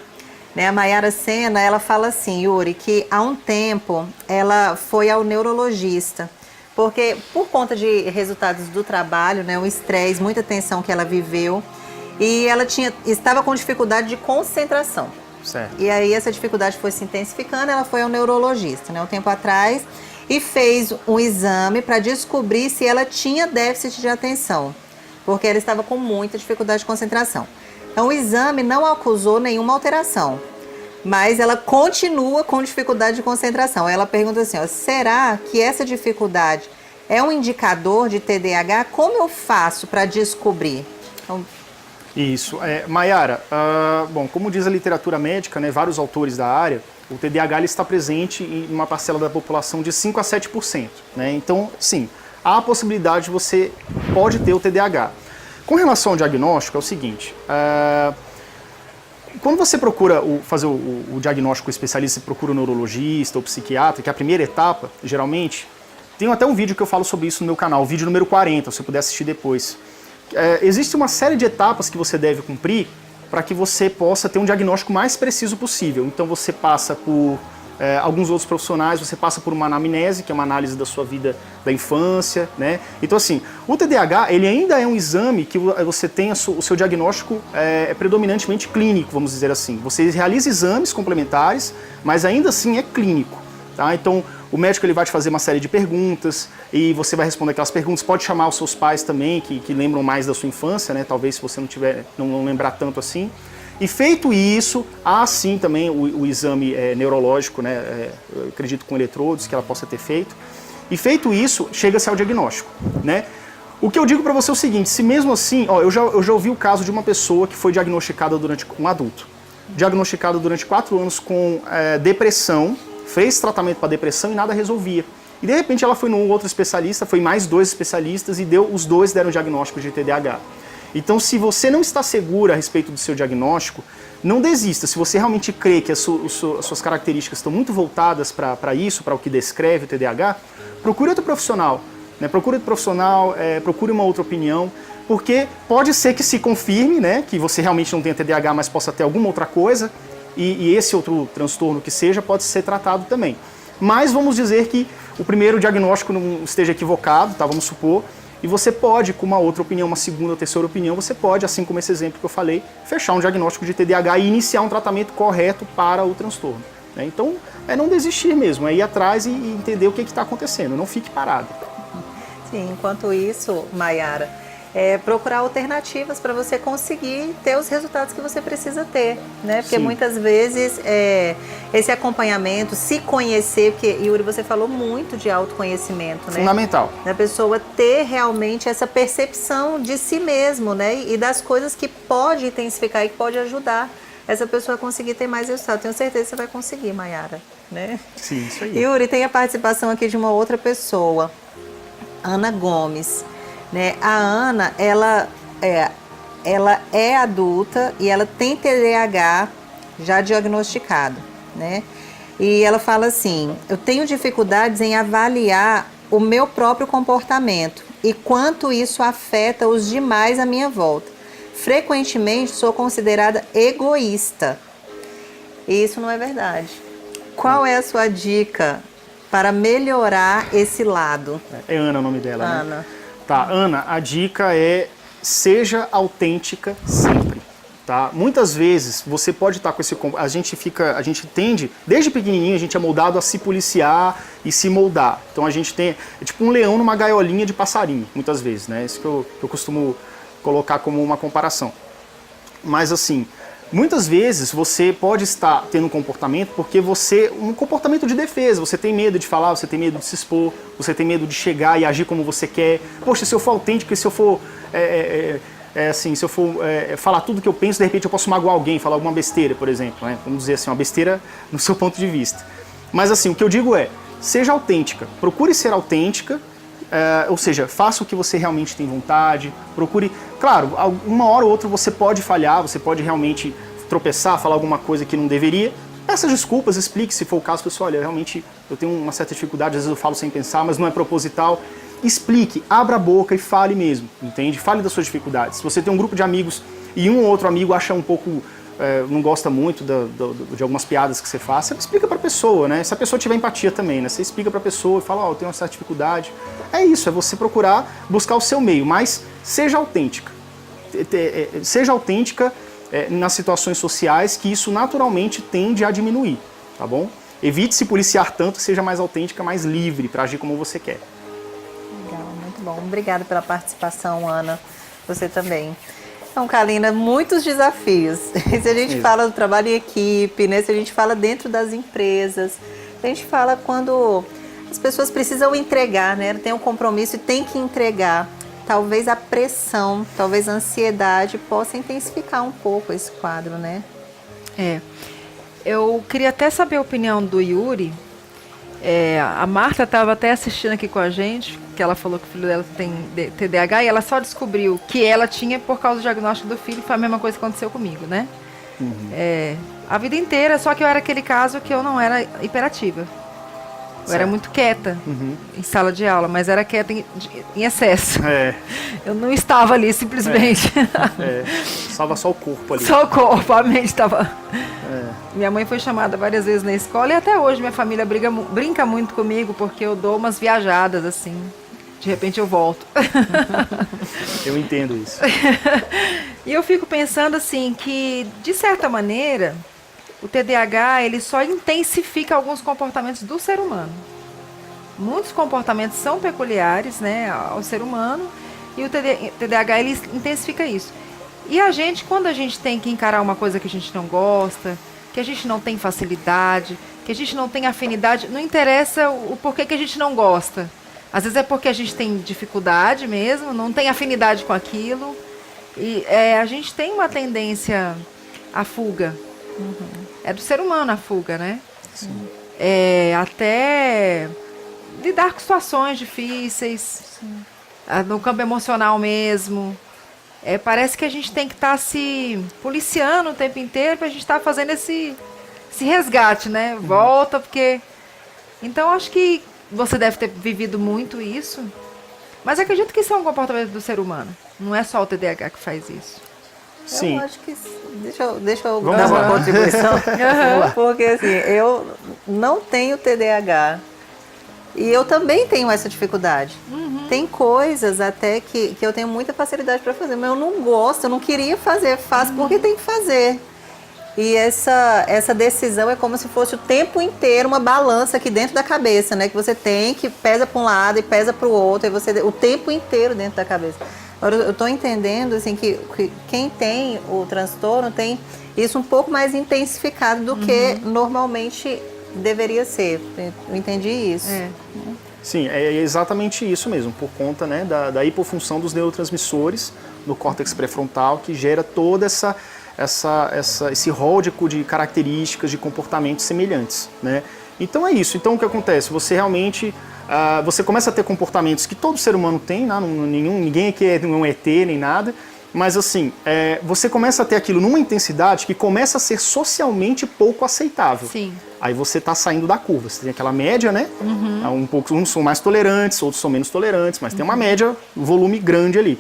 Né, a Maiara Sena, ela fala assim, Yuri, que há um tempo ela foi ao neurologista, porque por conta de resultados do trabalho, né, um estresse, muita tensão que ela viveu, e ela estava com dificuldade de concentração. Certo. E aí essa dificuldade foi se intensificando, ela foi ao neurologista, né, um tempo atrás, e fez um exame para descobrir se ela tinha déficit de atenção, porque ela estava com muita dificuldade de concentração. Então o exame não acusou nenhuma alteração, mas ela continua com dificuldade de concentração. Ela pergunta assim, ó, será que essa dificuldade é um indicador de TDAH? Como eu faço para descobrir? Então, isso. Mayara, bom, como diz a literatura médica, né, vários autores da área, o TDAH ele está presente em uma parcela da população de 5 a 7%. Né? Então, sim, há a possibilidade de você pode ter o TDAH. Com relação ao diagnóstico, é o seguinte, quando você procura fazer o diagnóstico especialista, você procura o neurologista ou psiquiatra, que é a primeira etapa, geralmente, tem até um vídeo que eu falo sobre isso no meu canal, o vídeo número 40, se você puder assistir depois. Existe uma série de etapas que você deve cumprir para que você possa ter um diagnóstico mais preciso possível. Então você passa por alguns outros profissionais, você passa por uma anamnese, que é uma análise da sua vida da infância, né? Então assim, o TDAH, ele ainda é um exame que você tem o seu diagnóstico predominantemente clínico, vamos dizer assim. Você realiza exames complementares, mas ainda assim é clínico, tá? Então o médico ele vai te fazer uma série de perguntas e você vai responder aquelas perguntas. Pode chamar os seus pais também, que lembram mais da sua infância, né? Talvez se você não lembrar tanto assim. E feito isso, há sim também o exame neurológico, né? Eu acredito com eletrodos que ela possa ter feito. E feito isso, chega-se ao diagnóstico, né? O que eu digo para você é o seguinte, se mesmo assim, ó, eu já ouvi o caso de uma pessoa que foi diagnosticada um adulto, diagnosticado durante 4 anos com depressão, fez tratamento para depressão e nada resolvia. E de repente ela foi num outro especialista, foi mais 2 especialistas e os dois deram diagnóstico de TDAH. Então, se você não está seguro a respeito do seu diagnóstico, não desista. Se você realmente crê que as suas características estão muito voltadas para isso, para o que descreve o TDAH, procure outro profissional. Né? Procure outro profissional, procure uma outra opinião, porque pode ser que se confirme, né, que você realmente não tenha TDAH, mas possa ter alguma outra coisa, e esse outro transtorno que seja pode ser tratado também. Mas vamos dizer que o primeiro diagnóstico não esteja equivocado, tá? Vamos supor, e você pode, com uma outra opinião, uma segunda ou terceira opinião, você pode, assim como esse exemplo que eu falei, fechar um diagnóstico de TDAH e iniciar um tratamento correto para o transtorno. Né? Então, não desistir mesmo, é ir atrás e entender o que está acontecendo, não fique parado. Sim, enquanto isso, Mayara, procurar alternativas para você conseguir ter os resultados que você precisa ter, né? Porque Sim. muitas vezes esse acompanhamento, se conhecer, porque, Yuri, você falou muito de autoconhecimento, né? Fundamental. Da pessoa ter realmente essa percepção de si mesmo, né? E das coisas que pode intensificar e que pode ajudar essa pessoa a conseguir ter mais resultado. Tenho certeza que você vai conseguir, Mayara, né? Sim, isso aí. Yuri, tem a participação aqui de uma outra pessoa, Ana Gomes. Né? A Ana, ela é adulta e ela tem TDAH já diagnosticado, né? E ela fala assim, eu tenho dificuldades em avaliar o meu próprio comportamento e quanto isso afeta os demais à minha volta. Frequentemente sou considerada egoísta. E isso não é verdade. Qual é a sua dica para melhorar esse lado? É Ana o nome dela, Ana. né? Tá, Ana, a dica é seja autêntica sempre, tá? Muitas vezes você pode estar com esse... A gente tende, desde pequenininho, a gente é moldado a se policiar e se moldar. Então a gente tem, tipo um leão numa gaiolinha de passarinho, muitas vezes, né? Isso que eu costumo colocar como uma comparação. Mas assim, muitas vezes você pode estar tendo um comportamento porque um comportamento de defesa, você tem medo de falar, você tem medo de se expor, você tem medo de chegar e agir como você quer. Poxa, se eu for autêntico e se eu for, se eu for falar tudo que eu penso, de repente eu posso magoar alguém, falar alguma besteira, por exemplo, né? Vamos dizer assim, uma besteira no seu ponto de vista. Mas assim, o que eu digo seja autêntica, procure ser autêntica, ou seja, faça o que você realmente tem vontade, procure... Claro, uma hora ou outra você pode falhar, você pode realmente tropeçar, falar alguma coisa que não deveria. Peça desculpas, explique se for o caso, pessoal, olha, realmente eu tenho uma certa dificuldade, às vezes eu falo sem pensar, mas não é proposital. Explique, abra a boca e fale mesmo, entende? Fale das suas dificuldades. Se você tem um grupo de amigos e um ou outro amigo acha um pouco... não gosta muito de algumas piadas que você faz, você explica pra pessoa, né? Se a pessoa tiver empatia também, né? Você explica pra pessoa e fala, eu tenho uma certa dificuldade. É isso, é você procurar buscar o seu meio, mas seja autêntica. Seja autêntica nas situações sociais, que isso naturalmente tende a diminuir, tá bom? evite se policiar tanto, seja mais autêntica, mais livre para agir como você quer. Legal, muito bom. Obrigada pela participação, Ana. Você também. Então, Kalina, muitos desafios. Se a gente fala do trabalho em equipe, né? Se a gente fala dentro das empresas, a gente fala quando as pessoas precisam entregar, né? Tem um compromisso e tem que entregar. Talvez a pressão, talvez a ansiedade possa intensificar um pouco esse quadro, né? Eu queria até saber a opinião do Yuri. A Marta estava até assistindo aqui com a gente, que ela falou que o filho dela tem TDAH e ela só descobriu que ela tinha por causa do diagnóstico do filho. Foi a mesma coisa que aconteceu comigo, né? A vida inteira, só que eu era aquele caso que eu não era hiperativa. Eu era muito quieta em sala de aula, mas era quieta em excesso. Eu não estava ali simplesmente. Estava só o corpo ali. Só o corpo, a mente estava... Minha mãe foi chamada várias vezes na escola e até hoje minha família brinca muito comigo porque eu dou umas viajadas assim. De repente eu volto. Eu entendo isso. E eu fico pensando assim que, de certa maneira, o TDAH ele só intensifica alguns comportamentos do ser humano. Muitos comportamentos são peculiares, né, ao ser humano e o TDAH ele intensifica isso. E a gente, quando a gente tem que encarar uma coisa que a gente não gosta, que a gente não tem facilidade, que a gente não tem afinidade, não interessa o porquê que a gente não gosta. Às vezes é porque a gente tem dificuldade mesmo, não tem afinidade com aquilo. E a gente tem uma tendência à fuga. É do ser humano a fuga, né? Sim. Até lidar com situações difíceis, no campo emocional mesmo. Parece que a gente tem que estar se policiando o tempo inteiro para a gente estar fazendo esse resgate, né? Volta, porque... Então, acho que você deve ter vivido muito isso, mas acredito que isso é um comportamento do ser humano. Não é só o TDAH que faz isso. Sim. Eu acho que... Deixa eu dar uma contribuição. Porque, assim, eu não tenho TDAH. E eu também tenho essa dificuldade. Tem coisas até que eu tenho muita facilidade para fazer, mas eu não gosto, eu não queria fazer, faço porque tem que fazer. E essa decisão é como se fosse o tempo inteiro uma balança aqui dentro da cabeça, né? Que você tem, que pesa para um lado e pesa para o outro, e você o tempo inteiro dentro da cabeça. Agora, eu estou entendendo assim, que quem tem o transtorno tem isso um pouco mais intensificado do que normalmente deveria ser. Eu entendi isso. Sim, é exatamente isso mesmo, por conta, né, da hipofunção dos neurotransmissores no córtex pré-frontal, que gera toda esse rol de características, de comportamentos semelhantes, né? Então é isso. Então o que acontece? Você realmente você começa a ter comportamentos que todo ser humano tem, né? Ninguém aqui é um ET nem nada, mas assim, você começa a ter aquilo numa intensidade que começa a ser socialmente pouco aceitável. Sim. Aí você está saindo da curva. Você tem aquela média, né? Uns são mais tolerantes, outros são menos tolerantes, mas tem uma média, um volume grande ali.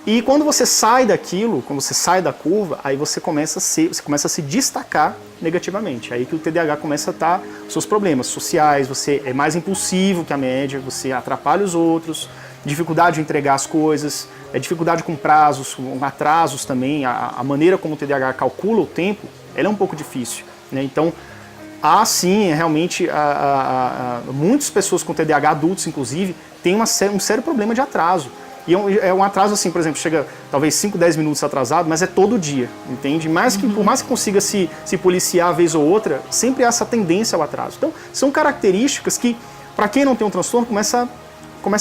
E quando você sai daquilo, quando você sai da curva, aí você começa a se destacar negativamente. Aí que o TDAH começa a estar os seus problemas sociais, você é mais impulsivo que a média, você atrapalha os outros, dificuldade de entregar as coisas, dificuldade com prazos, com atrasos também. A maneira como o TDAH calcula o tempo, ela é um pouco difícil, né? Então, sim, realmente, muitas pessoas com TDAH, adultos inclusive, têm um sério problema de atraso. E é um atraso assim, por exemplo, chega talvez 5, 10 minutos atrasado, mas é todo dia, entende? Por mais que consiga se policiar vez ou outra, sempre há essa tendência ao atraso. Então, são características que, para quem não tem um transtorno, começa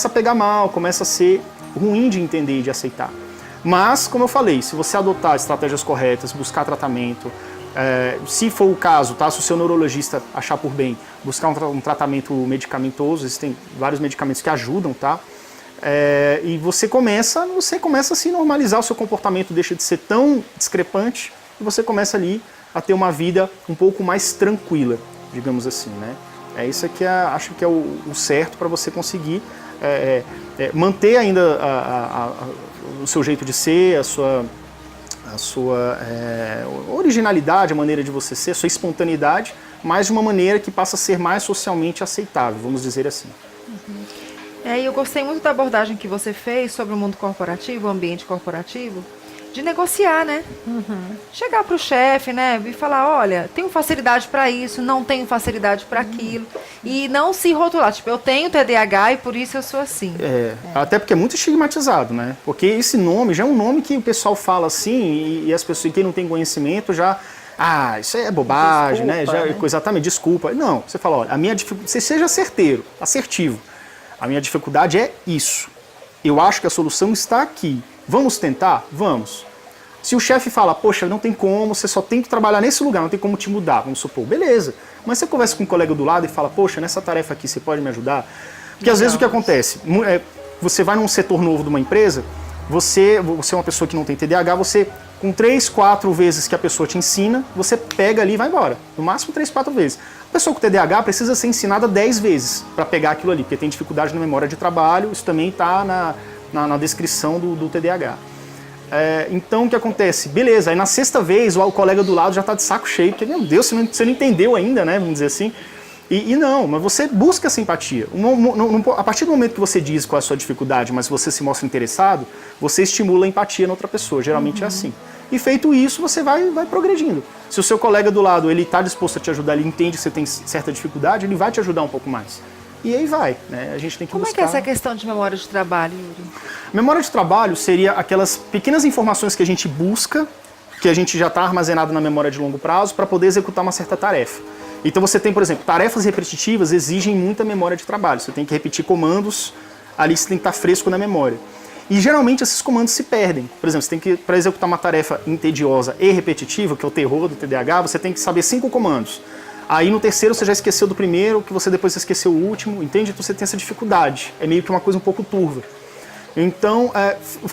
a pegar mal, começa a ser ruim de entender e de aceitar. Mas, como eu falei, se você adotar estratégias corretas, buscar tratamento, se for o caso, tá? Se o seu neurologista achar por bem, buscar um tratamento medicamentoso, existem vários medicamentos que ajudam, tá? E você começa a se normalizar, o seu comportamento deixa de ser tão discrepante e você começa ali a ter uma vida um pouco mais tranquila, digamos assim, né? Isso aqui acho que é o certo para você conseguir manter ainda o seu jeito de ser, a sua originalidade, a maneira de você ser, a sua espontaneidade, mas de uma maneira que passa a ser mais socialmente aceitável, vamos dizer assim. E eu gostei muito da abordagem que você fez sobre o mundo corporativo, o ambiente corporativo, de negociar, né? Chegar pro chefe, né? E falar, olha, tenho facilidade para isso, não tenho facilidade para aquilo. E não se rotular, tipo, eu tenho TDAH e por isso eu sou assim. Até porque é muito estigmatizado, né? Porque esse nome já é um nome que o pessoal fala assim e as pessoas, quem não tem conhecimento já... Ah, isso é bobagem, Desculpa, né? né? Exatamente, desculpa. Não, você fala, olha, a minha dificuldade... Você seja certeiro, assertivo. A minha dificuldade é isso. Eu acho que a solução está aqui. Vamos tentar? Vamos. Se o chefe fala, poxa, não tem como, você só tem que trabalhar nesse lugar, não tem como te mudar, vamos supor, beleza. Mas você conversa com um colega do lado e fala, poxa, nessa tarefa aqui você pode me ajudar? Porque às vezes o que acontece, você vai num setor novo de uma empresa, você é uma pessoa que não tem TDAH, você com 3, 4 vezes que a pessoa te ensina, você pega ali e vai embora. No máximo 3, 4 vezes. A pessoa com TDAH precisa ser ensinada 10 vezes para pegar aquilo ali, porque tem dificuldade na memória de trabalho, isso também está na descrição do TDAH. Então o que acontece? Beleza, aí na sexta vez o colega do lado já está de saco cheio, porque, meu Deus, você não entendeu ainda, né? Vamos dizer assim. E não, mas você busca essa empatia. A partir do momento que você diz qual é a sua dificuldade, mas você se mostra interessado, você estimula a empatia na outra pessoa. Geralmente é assim. E feito isso, você vai progredindo. Se o seu colega do lado ele está disposto a te ajudar, ele entende que você tem certa dificuldade, ele vai te ajudar um pouco mais. E aí vai, né? A gente tem que Como buscar... é que é essa questão de memória de trabalho, Yuri? Memória de trabalho seria aquelas pequenas informações que a gente busca, que a gente já está armazenado na memória de longo prazo, para poder executar uma certa tarefa. Então você tem, por exemplo, tarefas repetitivas exigem muita memória de trabalho. Você tem que repetir comandos, ali você tem que estar fresco na memória. E geralmente esses comandos se perdem. Por exemplo, você tem que, para executar uma tarefa entediosa e repetitiva, que é o terror do TDAH, você tem que saber 5 comandos. Aí no terceiro você já esqueceu do primeiro, que você depois esqueceu o último, entende? Então você tem essa dificuldade. É meio que uma coisa um pouco turva. Então,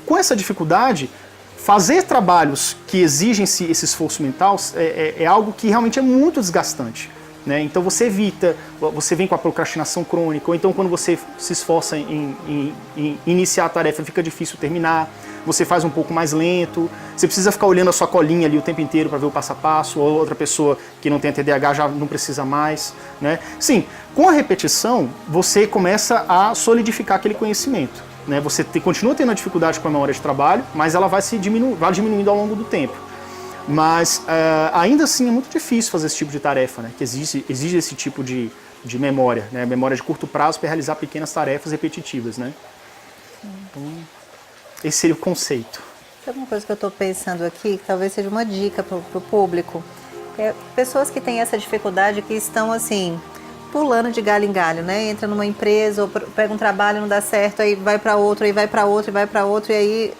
com essa dificuldade, fazer trabalhos que exigem esse esforço mental é algo que realmente é muito desgastante. Né? Então você evita, você vem com a procrastinação crônica, ou então quando você se esforça em iniciar a tarefa fica difícil terminar, você faz um pouco mais lento, você precisa ficar olhando a sua colinha ali o tempo inteiro para ver o passo a passo, ou outra pessoa que não tem TDAH já não precisa mais. Né? Sim, com a repetição você começa a solidificar aquele conhecimento. Né? Você continua tendo a dificuldade com a memória de trabalho, mas ela vai diminuindo ao longo do tempo. Mas ainda assim é muito difícil fazer esse tipo de tarefa, né? Que exige esse tipo de memória, né? Memória de curto prazo para realizar pequenas tarefas repetitivas, né? Então, esse seria o conceito. Sabe uma coisa que eu estou pensando aqui, que talvez seja uma dica para o público? Pessoas que têm essa dificuldade, que estão assim, pulando de galho em galho, né? Entra numa empresa, ou pega um trabalho, não dá certo, aí vai para outro, aí vai para outro, e vai para outro, e aí,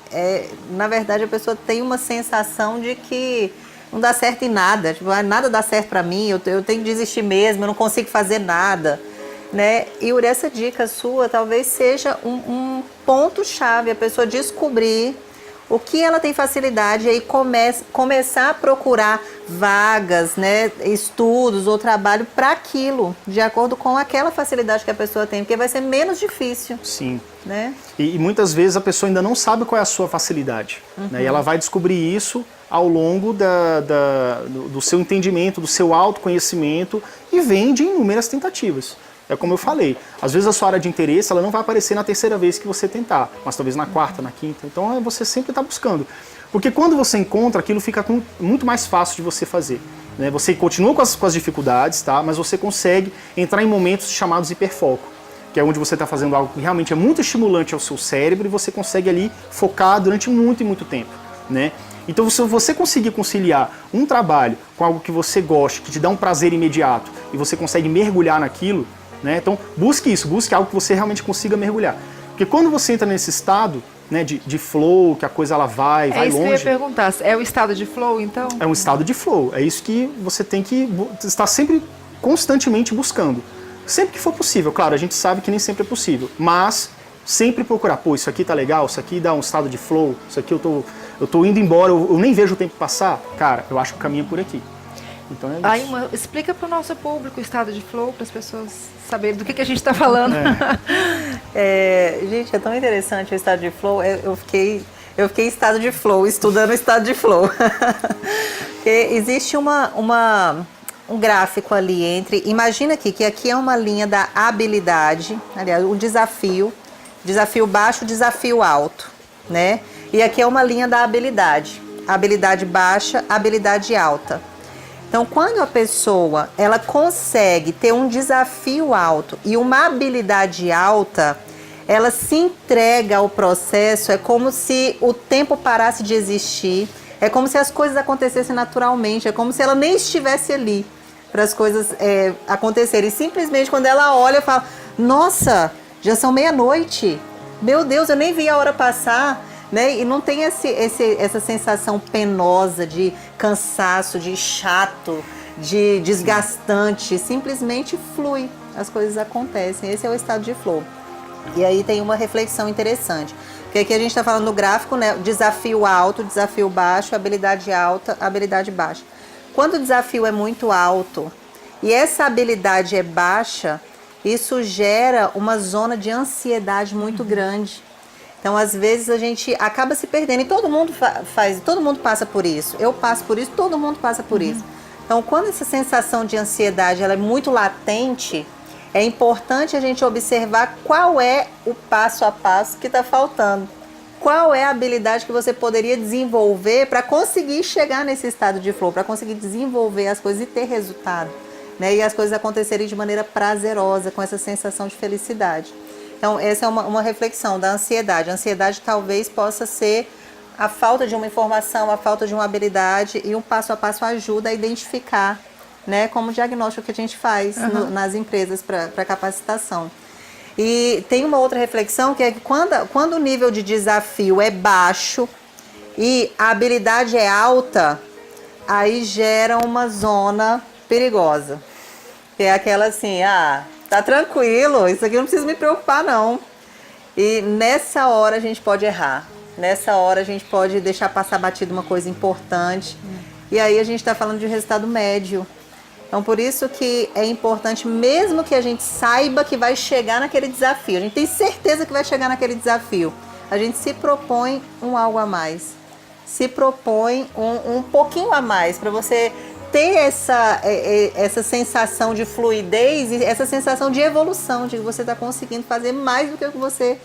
na verdade, a pessoa tem uma sensação de que não dá certo em nada, tipo, nada dá certo para mim, eu tenho que desistir mesmo, eu não consigo fazer nada, né? E essa dica sua talvez seja um ponto-chave, a pessoa descobrir o que ela tem facilidade e aí começar a procurar vagas, né, estudos ou trabalho para aquilo, de acordo com aquela facilidade que a pessoa tem, porque vai ser menos difícil. Sim. Né? E muitas vezes a pessoa ainda não sabe qual é a sua facilidade. Né? E ela vai descobrir isso ao longo do seu entendimento, do seu autoconhecimento, e vem de inúmeras tentativas. É como eu falei, às vezes a sua área de interesse ela não vai aparecer na terceira vez que você tentar, mas talvez na quarta, na quinta. Então você sempre está buscando. Porque quando você encontra, aquilo fica muito mais fácil de você fazer. Né? Você continua com as dificuldades, tá? Mas você consegue entrar em momentos chamados hiperfoco, que é onde você está fazendo algo que realmente é muito estimulante ao seu cérebro e você consegue ali focar durante muito e muito tempo. Né? Então, se você conseguir conciliar um trabalho com algo que você goste, que te dá um prazer imediato, e você consegue mergulhar naquilo, né? Então, busque isso, busque algo que você realmente consiga mergulhar. Porque quando você entra nesse estado, né, de flow, que a coisa ela vai longe... É isso que eu ia perguntar, é o estado de flow, então? É um estado de flow, é isso que você tem que estar sempre, constantemente buscando. Sempre que for possível, claro, a gente sabe que nem sempre é possível, mas sempre procurar, pô, isso aqui tá legal, isso aqui dá um estado de flow, isso aqui eu tô indo embora, eu nem vejo o tempo passar, cara, eu acho que o caminho é por aqui. Então é isso. Aí, explica para o nosso público o estado de flow, para as pessoas saberem do que a gente está falando. Gente, é tão interessante o estado de flow, eu fiquei em estado de flow, estudando o estado de flow. Existe um gráfico ali imagina que aqui é uma linha da habilidade, aliás, o desafio baixo, desafio alto, né? E aqui é uma linha da habilidade. Habilidade baixa, habilidade alta. Então, quando a pessoa ela consegue ter um desafio alto e uma habilidade alta, ela se entrega ao processo, é como se o tempo parasse de existir, é como se as coisas acontecessem naturalmente, é como se ela nem estivesse ali para as coisas acontecerem. E simplesmente quando ela olha, fala, nossa, já são meia-noite, meu Deus, eu nem vi a hora passar, né? E não tem essa sensação penosa de cansaço, de chato, de desgastante, simplesmente flui, as coisas acontecem, esse é o estado de flow. E aí tem uma reflexão interessante, porque aqui a gente está falando no gráfico, né? Desafio alto, desafio baixo, habilidade alta, habilidade baixa. Quando o desafio é muito alto e essa habilidade é baixa, isso gera uma zona de ansiedade muito grande. Então, às vezes, a gente acaba se perdendo. E todo mundo todo mundo passa por isso. Eu passo por isso, todo mundo passa por isso. Então, quando essa sensação de ansiedade ela é muito latente, é importante a gente observar qual é o passo a passo que está faltando. Qual é a habilidade que você poderia desenvolver para conseguir chegar nesse estado de flow, para conseguir desenvolver as coisas e ter resultado, né? E as coisas acontecerem de maneira prazerosa, com essa sensação de felicidade. Então, essa é uma reflexão da ansiedade. A ansiedade talvez possa ser a falta de uma informação, a falta de uma habilidade, e um passo a passo ajuda a identificar, né, como diagnóstico que a gente faz nas empresas para capacitação. E tem uma outra reflexão que é que quando o nível de desafio é baixo e a habilidade é alta, aí gera uma zona perigosa. Que é aquela assim, tá tranquilo, isso aqui não precisa me preocupar não. E nessa hora a gente pode errar. Nessa hora a gente pode deixar passar batido uma coisa importante. E aí a gente está falando de um resultado médio. Então, por isso que é importante, mesmo que a gente saiba que vai chegar naquele desafio, a gente tem certeza que vai chegar naquele desafio, a gente se propõe um algo a mais, se propõe um pouquinho a mais, para você ter essa sensação de fluidez e essa sensação de evolução, de que você está conseguindo fazer mais do que o que você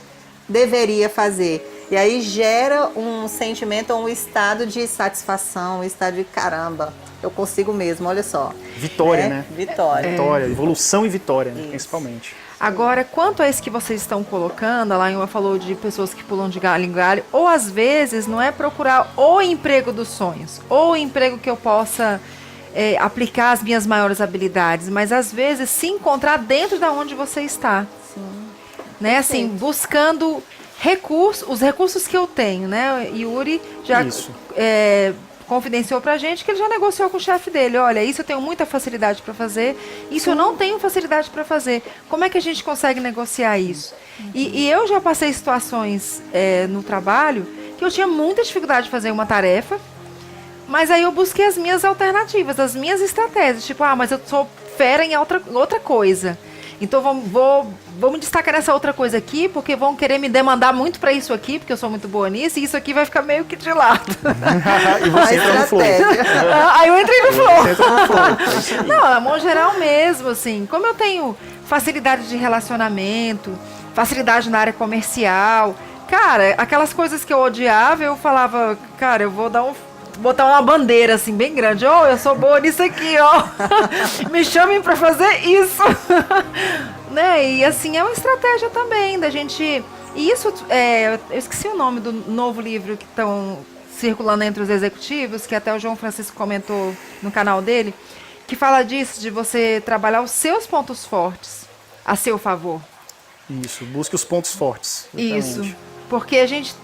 deveria fazer. E aí gera um sentimento ou um estado de satisfação, um estado de caramba, eu consigo mesmo, olha só. Vitória, né? Vitória. Vitória, evolução e vitória, né? Principalmente. Agora, quanto a isso que vocês estão colocando, a Laima falou de pessoas que pulam de galho em galho, ou às vezes não é procurar o emprego dos sonhos, ou o emprego que eu possa aplicar as minhas maiores habilidades, mas às vezes se encontrar dentro da onde você está. Sim. Né? Assim, buscando os recursos que eu tenho, né? Yuri já confidenciou pra gente que ele já negociou com o chefe dele. Olha, isso eu tenho muita facilidade para fazer, isso eu não tenho facilidade para fazer. Como é que a gente consegue negociar isso? E eu já passei situações no trabalho que eu tinha muita dificuldade de fazer uma tarefa, mas aí eu busquei as minhas alternativas, as minhas estratégias. Tipo, mas eu sou fera em outra coisa. Então vou me destacar nessa outra coisa aqui, porque vão querer me demandar muito para isso aqui, porque eu sou muito boa nisso, e isso aqui vai ficar meio que de lado. E você entra no flow. Aí eu entrei no flow. Não, é modo geral mesmo, assim. Como eu tenho facilidade de relacionamento, facilidade na área comercial, cara, aquelas coisas que eu odiava, eu falava, cara, eu vou botar uma bandeira assim bem grande, eu sou boa nisso aqui, me chamem para fazer isso. Né? E assim, é uma estratégia também da gente, e isso, eu esqueci o nome do novo livro que estão circulando entre os executivos, que até o João Francisco comentou no canal dele, que fala disso, de você trabalhar os seus pontos fortes a seu favor. Isso, busque os pontos fortes. Exatamente. Isso, porque a gente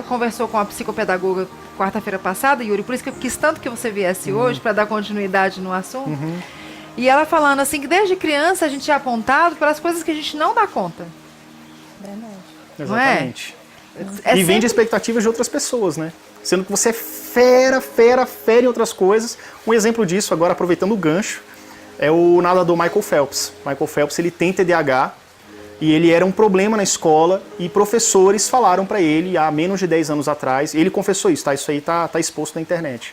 conversou com a psicopedagoga quarta-feira passada, Yuri, por isso que eu quis tanto que você viesse hoje, para dar continuidade no assunto. E ela falando assim, que desde criança a gente é apontado pelas coisas que a gente não dá conta. Verdade. Exatamente. E vem de expectativas de outras pessoas, né? Sendo que você é fera em outras coisas. Um exemplo disso, agora aproveitando o gancho, é o nadador Michael Phelps. Michael Phelps, ele tem TDAH, e ele era um problema na escola, e professores falaram para ele há menos de 10 anos atrás, ele confessou isso, tá? Isso aí tá exposto na internet.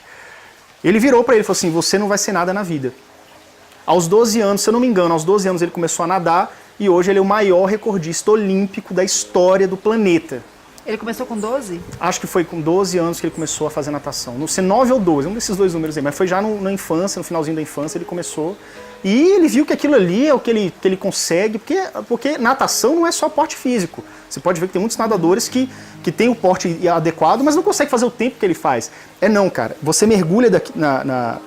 Ele virou para ele e falou assim, você não vai ser nada na vida. Aos 12 anos, se eu não me engano, aos 12 anos ele começou a nadar, e hoje ele é o maior recordista olímpico da história do planeta. Ele começou com 12? Acho que foi com 12 anos que ele começou a fazer natação. Não sei, 9 ou 12, um desses dois números aí. Mas foi já na infância, no finalzinho da infância, ele começou. E ele viu que aquilo ali é o que ele consegue, porque natação não é só porte físico. Você pode ver que tem muitos nadadores que têm o porte adequado, mas não conseguem fazer o tempo que ele faz. Não, cara. Você mergulha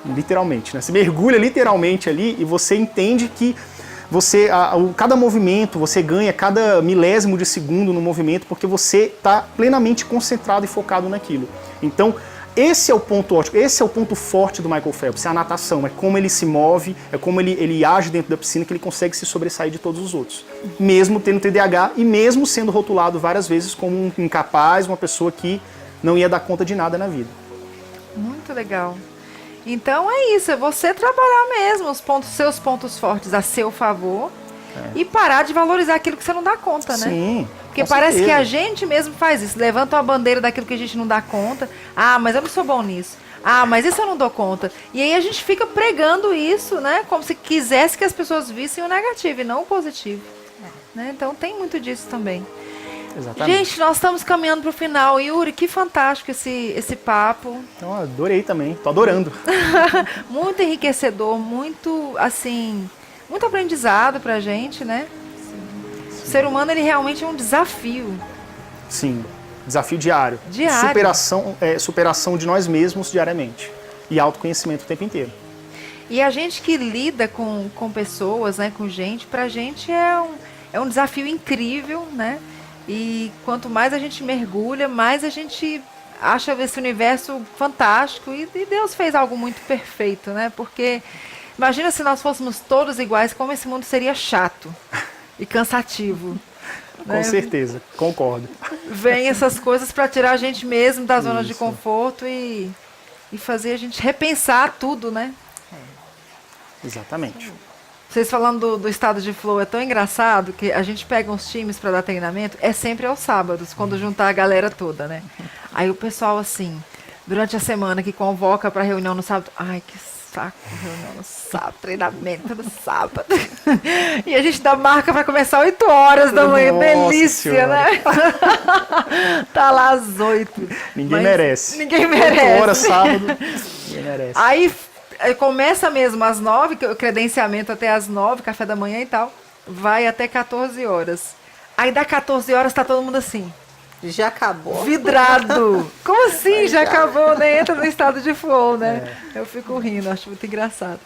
literalmente, né? Você mergulha literalmente ali e você entende que cada movimento, você ganha cada milésimo de segundo no movimento porque você está plenamente concentrado e focado naquilo. Então, esse é o ponto ótimo, esse é o ponto forte do Michael Phelps, é a natação, é como ele se move, é como ele age dentro da piscina que ele consegue se sobressair de todos os outros. Mesmo tendo TDAH e mesmo sendo rotulado várias vezes como um incapaz, uma pessoa que não ia dar conta de nada na vida. Muito legal. Então é isso, é você trabalhar mesmo seus pontos fortes a seu favor e parar de valorizar aquilo que você não dá conta, né? Sim. Porque parece que a gente mesmo faz isso, levanta uma bandeira daquilo que a gente não dá conta. Ah, mas eu não sou bom nisso. Ah, mas isso eu não dou conta. E aí a gente fica pregando isso, né? Como se quisesse que as pessoas vissem o negativo e não o positivo. Né? Então tem muito disso também. Exatamente. Gente, nós estamos caminhando para o final. Yuri, que fantástico esse papo. Então, adorei também, tô adorando. Muito enriquecedor, muito, assim, muito aprendizado pra gente, né? Sim. O ser humano, ele realmente é um desafio. Sim, desafio diário. Diário. Superação de nós mesmos diariamente. E autoconhecimento o tempo inteiro. E a gente que lida com pessoas, né, com gente, pra gente é um desafio incrível, né? E quanto mais a gente mergulha, mais a gente acha esse universo fantástico. E Deus fez algo muito perfeito, né? Porque imagina se nós fôssemos todos iguais, como esse mundo seria chato e cansativo. Com certeza, concordo. Vem essas coisas para tirar a gente mesmo da zona de conforto e fazer a gente repensar tudo, né? Exatamente. Vocês falando do estado de flow, é tão engraçado que a gente pega uns times para dar treinamento, é sempre aos sábados, quando juntar a galera toda, né? Aí o pessoal, assim, durante a semana que convoca para reunião no sábado, ai, que saco, reunião no sábado, treinamento no sábado. E a gente dá marca para começar 8 horas da manhã, delícia, senhora, né? Tá lá às 8. Ninguém merece. Ninguém merece. 8 horas sábado, ninguém merece. Aí começa mesmo às 9, credenciamento até às 9, café da manhã e tal, vai até 14 horas. Aí dá 14 horas, tá todo mundo assim. Já acabou. Vidrado. Como assim? Já acabou, né? Entra no estado de flow, né? Eu fico rindo, acho muito engraçado.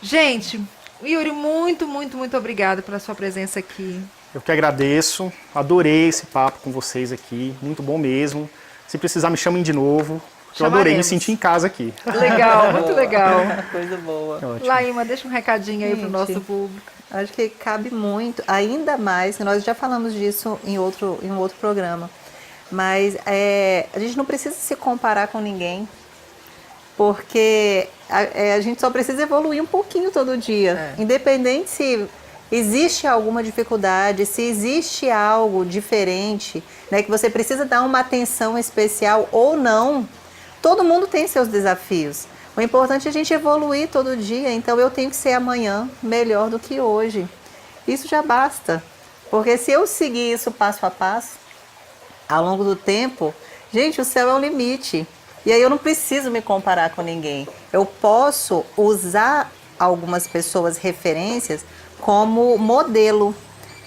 Gente, Yuri, muito, muito, muito obrigada pela sua presença aqui. Eu que agradeço, adorei esse papo com vocês aqui, muito bom mesmo. Se precisar, me chamem de novo. Eu adorei me sentir em casa aqui. Legal, muito legal. Coisa boa. Ótimo. Laíma, deixa um recadinho aí pro nosso público. Acho que cabe muito, ainda mais, nós já falamos disso em um outro programa, mas a gente não precisa se comparar com ninguém, porque a gente só precisa evoluir um pouquinho todo dia, independente se existe alguma dificuldade, se existe algo diferente, né, que você precisa dar uma atenção especial ou não. Todo mundo tem seus desafios. O importante é a gente evoluir todo dia, então eu tenho que ser amanhã melhor do que hoje. Isso já basta, porque se eu seguir isso passo a passo, ao longo do tempo, gente, o céu é o limite. E aí eu não preciso me comparar com ninguém. Eu posso usar algumas pessoas, referências, como modelo,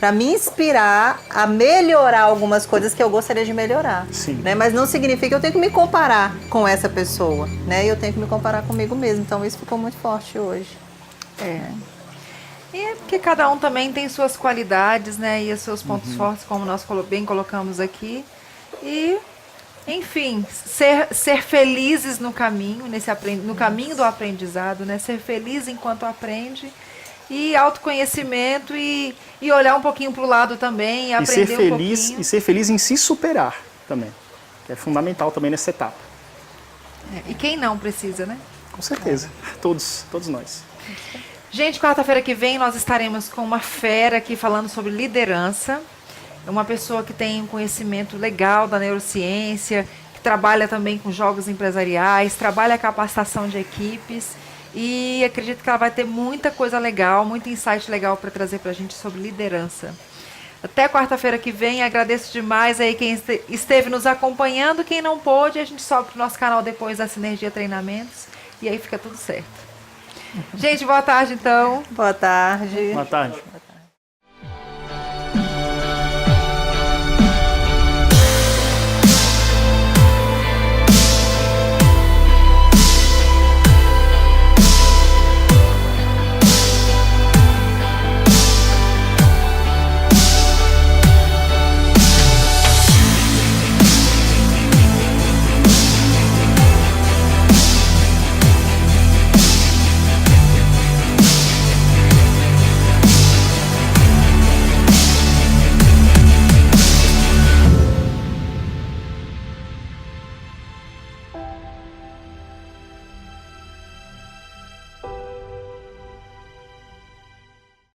para me inspirar a melhorar algumas coisas que eu gostaria de melhorar. Sim. Né? Mas não significa que eu tenho que me comparar com essa pessoa, né? Eu tenho que me comparar comigo mesmo. Então isso ficou muito forte hoje. E é porque cada um também tem suas qualidades, né? E os seus pontos fortes, como nós bem colocamos aqui. E, enfim, ser felizes no caminho, no caminho do aprendizado, né? Ser feliz enquanto aprende. E autoconhecimento e olhar um pouquinho para o lado também, e aprender um pouquinho. E ser feliz em se superar também, que é fundamental também nessa etapa. E quem não precisa, né? Com certeza, todos nós. Gente, quarta-feira que vem nós estaremos com uma fera aqui falando sobre liderança. Uma pessoa que tem um conhecimento legal da neurociência, que trabalha também com jogos empresariais, trabalha a capacitação de equipes. E acredito que ela vai ter muita coisa legal, muito insight legal para trazer para a gente sobre liderança. Até quarta-feira que vem. Agradeço demais aí quem esteve nos acompanhando. Quem não pôde, a gente sobe pro nosso canal depois da Sinergia Treinamentos. E aí fica tudo certo. Gente, boa tarde então. Boa tarde. Boa tarde.